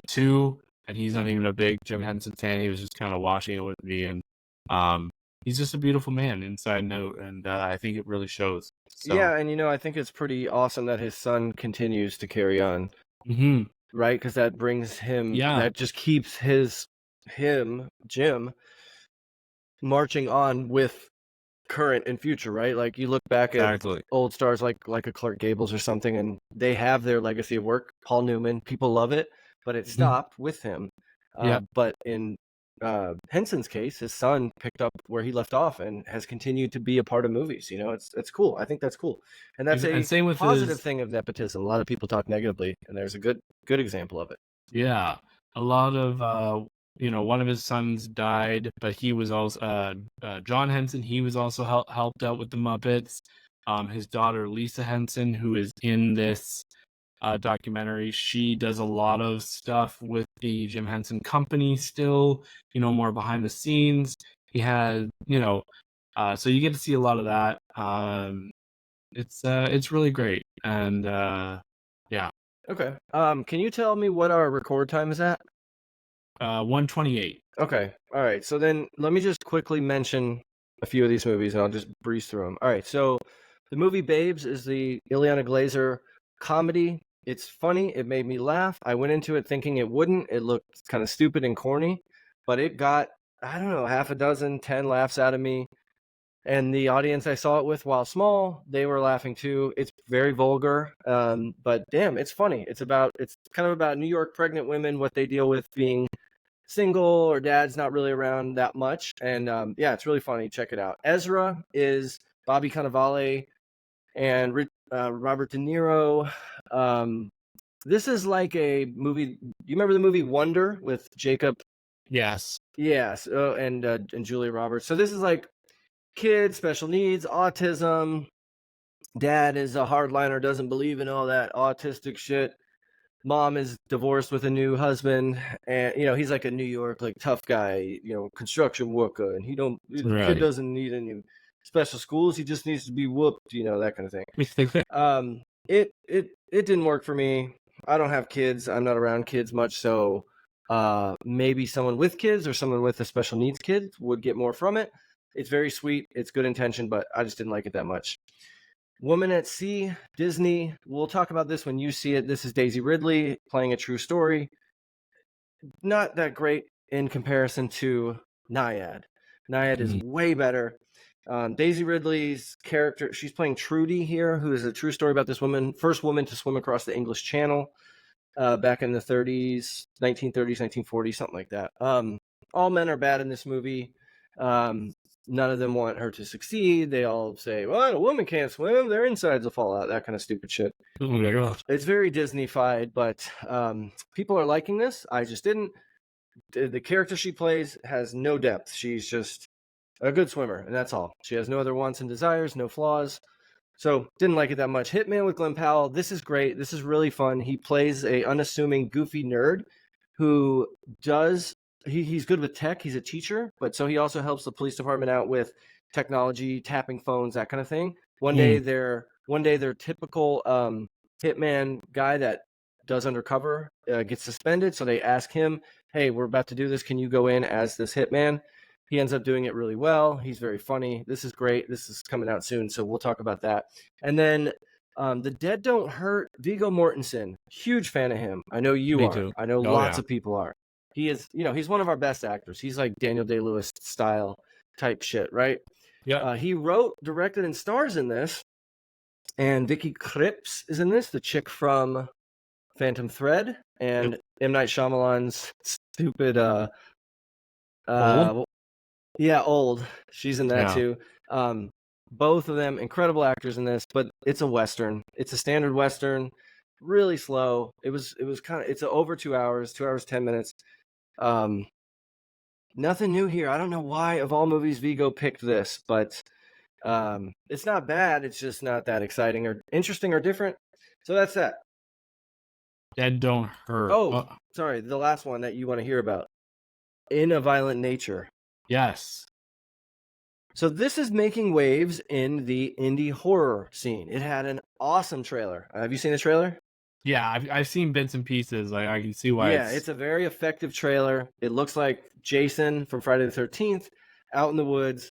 too, and he's not even a big Jim Henson fan. He was just kind of watching it with me, and he's just a beautiful man, inside note, and I think it really shows. So. Yeah, and I think it's pretty awesome that his son continues to carry on. Mm-hmm. Right, because that brings him. Yeah. That just keeps Jim, marching on with current and future, right? Like you look back at old stars like a Clark Gables or something, and they have their legacy of work. Paul Newman, people love it, but it stopped with him. But in Henson's case, his son picked up where he left off and has continued to be a part of movies. It's cool. I think that's cool, and that's a positive thing of nepotism. A lot of people talk negatively, and there's a good example of it. Yeah, a lot of one of his sons died, but he was also John Henson. He was also helped out with the Muppets. His daughter Lisa Henson, who is in this documentary, she does a lot of stuff with the Jim Henson Company still. More behind the scenes. He had, so you get to see a lot of that. It's really great, and yeah. Okay. Can you tell me what our record time is at? 128. Okay. All right. So then let me just quickly mention a few of these movies, and I'll just breeze through them. All right. So the movie Babes is the Ileana Glazer comedy. It's funny. It made me laugh. I went into it thinking it wouldn't. It looked kind of stupid and corny, but it got, I don't know, half a dozen, 10 laughs out of me. And the audience I saw it with, while small, they were laughing too. It's very vulgar, but damn, it's funny. It's kind of about New York pregnant women, what they deal with being single or dad's not really around that much. And yeah, it's really funny. Check it out. Ezra is Bobby Cannavale and Robert De Niro. This is like a movie. You remember the movie Wonder with Jacob? Yes. Yes. And Julia Roberts. So this is like kids, special needs, autism. Dad is a hardliner, doesn't believe in all that autistic shit. Mom is divorced with a new husband, and he's like a New York tough guy, construction worker, and the kid doesn't need any special schools. He just needs to be whooped, that kind of thing. It didn't work for me. I don't have kids. I'm not around kids much, so maybe someone with kids or someone with a special needs kid would get more from it. It's very sweet. It's good intention, but I just didn't like it that much. Woman at Sea, Disney. We'll talk about this when you see it. This is Daisy Ridley playing a true story. Not that great in comparison to Naiad. Naiad is way better. Daisy Ridley's character, she's playing Trudy here, who is a true story about this woman, first woman to swim across the English Channel back in the 1930s, 1940s, something like that. All men are bad in this movie. None of them want her to succeed. They all say, well, a woman can't swim. Their insides will fall out. That kind of stupid shit. Oh my gosh. It's very Disney-fied, but people are liking this. I just didn't. The character she plays has no depth. She's just a good swimmer, and that's all. She has no other wants and desires, no flaws. So didn't like it that much. Hitman with Glenn Powell. This is great. This is really fun. He plays a unassuming, goofy nerd who does... He's good with tech. He's a teacher, but so he also helps the police department out with technology, tapping phones, that kind of thing. One day their typical hitman guy that does undercover gets suspended, so they ask him, "Hey, we're about to do this. Can you go in as this hitman?" He ends up doing it really well. He's very funny. This is great. This is coming out soon, so we'll talk about that. And then The Dead Don't Hurt. Viggo Mortensen, huge fan of him. I know you are. Too. I know lots of people are. He is, he's one of our best actors. He's like Daniel Day-Lewis style type shit, right? Yeah. He wrote, directed, and stars in this. And Vicky Krieps is in this, the chick from Phantom Thread, and M. Night Shyamalan's stupid, Old. She's in that too. Both of them incredible actors in this, but it's a Western. It's a standard Western, really slow. It was kind of, it's over 2 hours, 2 hours, 10 minutes. Nothing new here. I don't know why of all movies Viggo picked this, but it's not bad. It's just not that exciting or interesting or different. So that's that. Dead Don't Hurt. Oh, sorry. The last one that you want to hear about. In a Violent Nature. Yes. So this is making waves in the indie horror scene. It had an awesome trailer. Have you seen the trailer? Yeah, I've seen bits and pieces. I can see why. Yeah, it's a very effective trailer. It looks like Jason from Friday the 13th out in the woods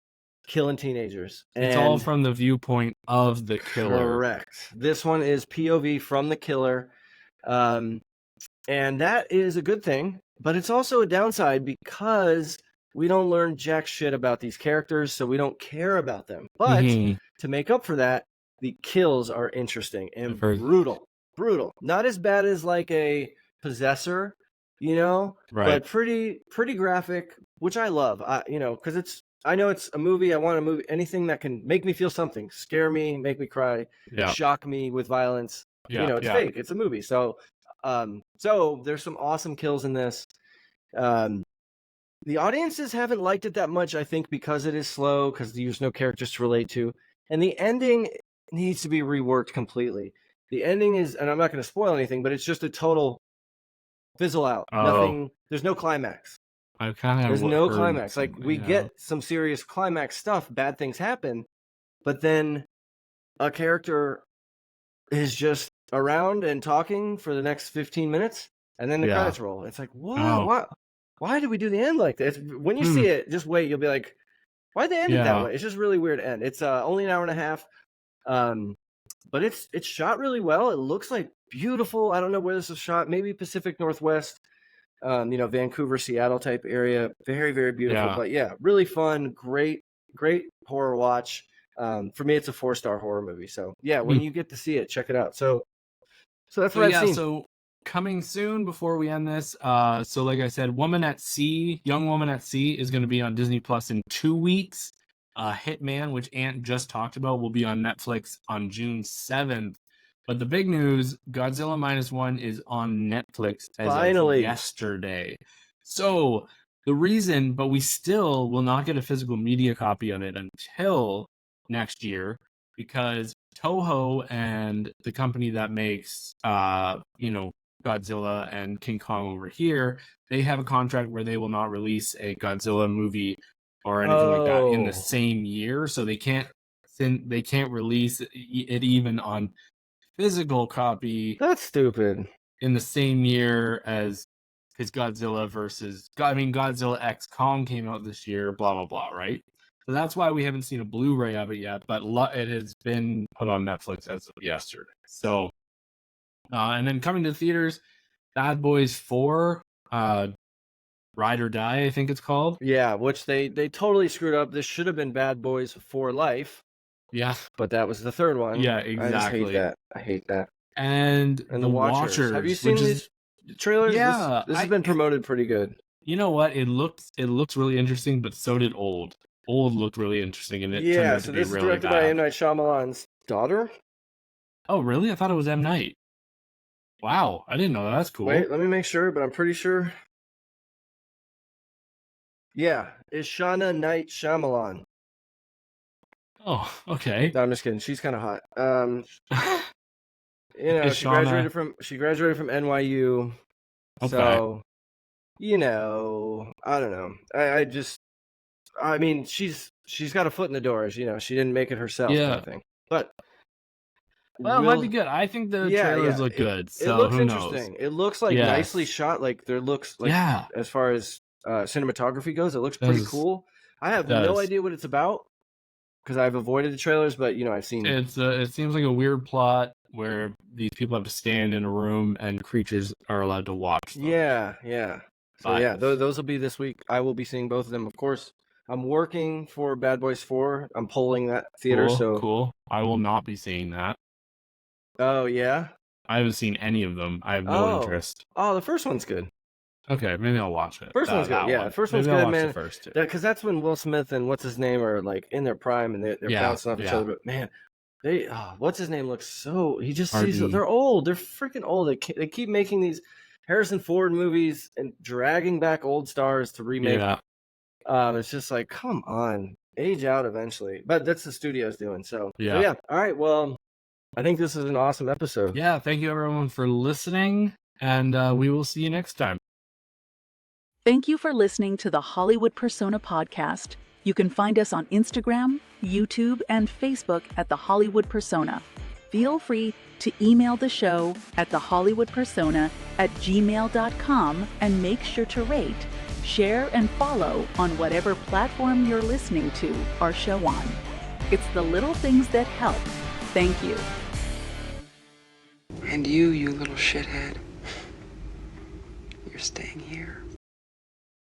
killing teenagers. It's all from the viewpoint of the killer. Correct. This one is POV from the killer. And that is a good thing, but it's also a downside because we don't learn jack shit about these characters, so we don't care about them. But to make up for that, the kills are interesting and brutal. Not as bad as like a Possessor, right. But pretty graphic, which I love. Because I know it's a movie. I want a movie, anything that can make me feel something, scare me, make me cry, shock me with violence. It's fake. It's a movie. So there's some awesome kills in this. the audiences haven't liked it that much, I think, because it is slow, because there's no characters to relate to. And the ending needs to be reworked completely. The ending is, and I'm not going to spoil anything, but it's just a total fizzle out. Nothing, there's no climax. I kind of There's no climax. Like, we get some serious climax stuff, bad things happen, but then a character is just around and talking for the next 15 minutes, and then the credits roll. It's like, what? Oh. Why did we do the end like this? When you see it, just wait. You'll be like, why'd they end it that way? It's just really weird end. It's only an hour and a half, but it's shot really well. It looks like beautiful. I don't know where this is shot. Maybe Pacific Northwest, Vancouver, Seattle type area. Very, very beautiful. Yeah. But yeah, really fun. Great horror watch. For me, it's a 4-star horror movie. So yeah, when you get to see it, check it out. So that's what I've seen. So coming soon before we end this. So like I said, Young Woman at Sea is going to be on Disney Plus in 2 weeks. Hitman, which Ant just talked about, will be on Netflix on June 7th. But the big news, Godzilla Minus One is on Netflix as of yesterday. So the reason, but we still will not get a physical media copy of it until next year, because Toho and the company that makes, Godzilla and King Kong over here, they have a contract where they will not release a Godzilla movie or anything like that in the same year. So they can't release it even on physical copy. That's stupid. In the same year as his Godzilla Godzilla X Kong came out this year, blah, blah, blah, right? So that's why we haven't seen a Blu-ray of it yet, but it has been put on Netflix as of yesterday. So, and then coming to theaters, Bad Boys 4, Ride or Die, I think it's called. Yeah, which they totally screwed up. This should have been Bad Boys for Life. Yeah. But that was the third one. Yeah, exactly. I hate that. And the Watchers. Have you seen these trailers? Yeah. This has been promoted pretty good. You know what? It looks really interesting, but so did Old. Old looked really interesting, and it turned out to be really bad. Yeah, so this is directed by M. Night Shyamalan's daughter. Oh, really? I thought it was M. Night. Wow, I didn't know that. That's cool. Wait, let me make sure, but I'm pretty sure. Yeah, it's Shauna Night Shyamalan. Oh, okay. No, I'm just kidding. She's kind of hot. She graduated from NYU. Okay. So, I don't know. I mean, she's got a foot in the door. She didn't make it herself. Yeah. Kind of thing. But it might be good. I think the trailers look good. So it looks who interesting. Knows? It looks like nicely shot. Like there looks like as far as cinematography goes, it looks pretty cool. I have no idea what it's about because I've avoided the trailers, but I've seen it. It seems like a weird plot where these people have to stand in a room and creatures are allowed to watch them. Yeah. So those will be this week. I will be seeing both of them, of course. I'm working for Bad Boys 4. I'm polling that theater. Cool. I will not be seeing that. Oh, yeah? I haven't seen any of them. I have no interest. Oh, the first one's good. Okay, maybe I'll watch it. First one's good. Yeah, the first one's good, man. Because that's when Will Smith and what's his name are like in their prime and they're bouncing off each other. But man, what's his name looks so. He just sees they're old. They're freaking old. They keep making these Harrison Ford movies and dragging back old stars to remake. Yeah. It's just like, come on, age out eventually. But that's the studio's doing. So yeah. All right. Well, I think this is an awesome episode. Yeah. Thank you everyone for listening, and we will see you next time. Thank you for listening to the Hollywood Persona podcast. You can find us on Instagram, YouTube, and Facebook at The Hollywood Persona. Feel free to email the show at thehollywoodpersona@gmail.com and make sure to rate, share, and follow on whatever platform you're listening to our show on. It's the little things that help. Thank you. And you little shithead, you're staying here.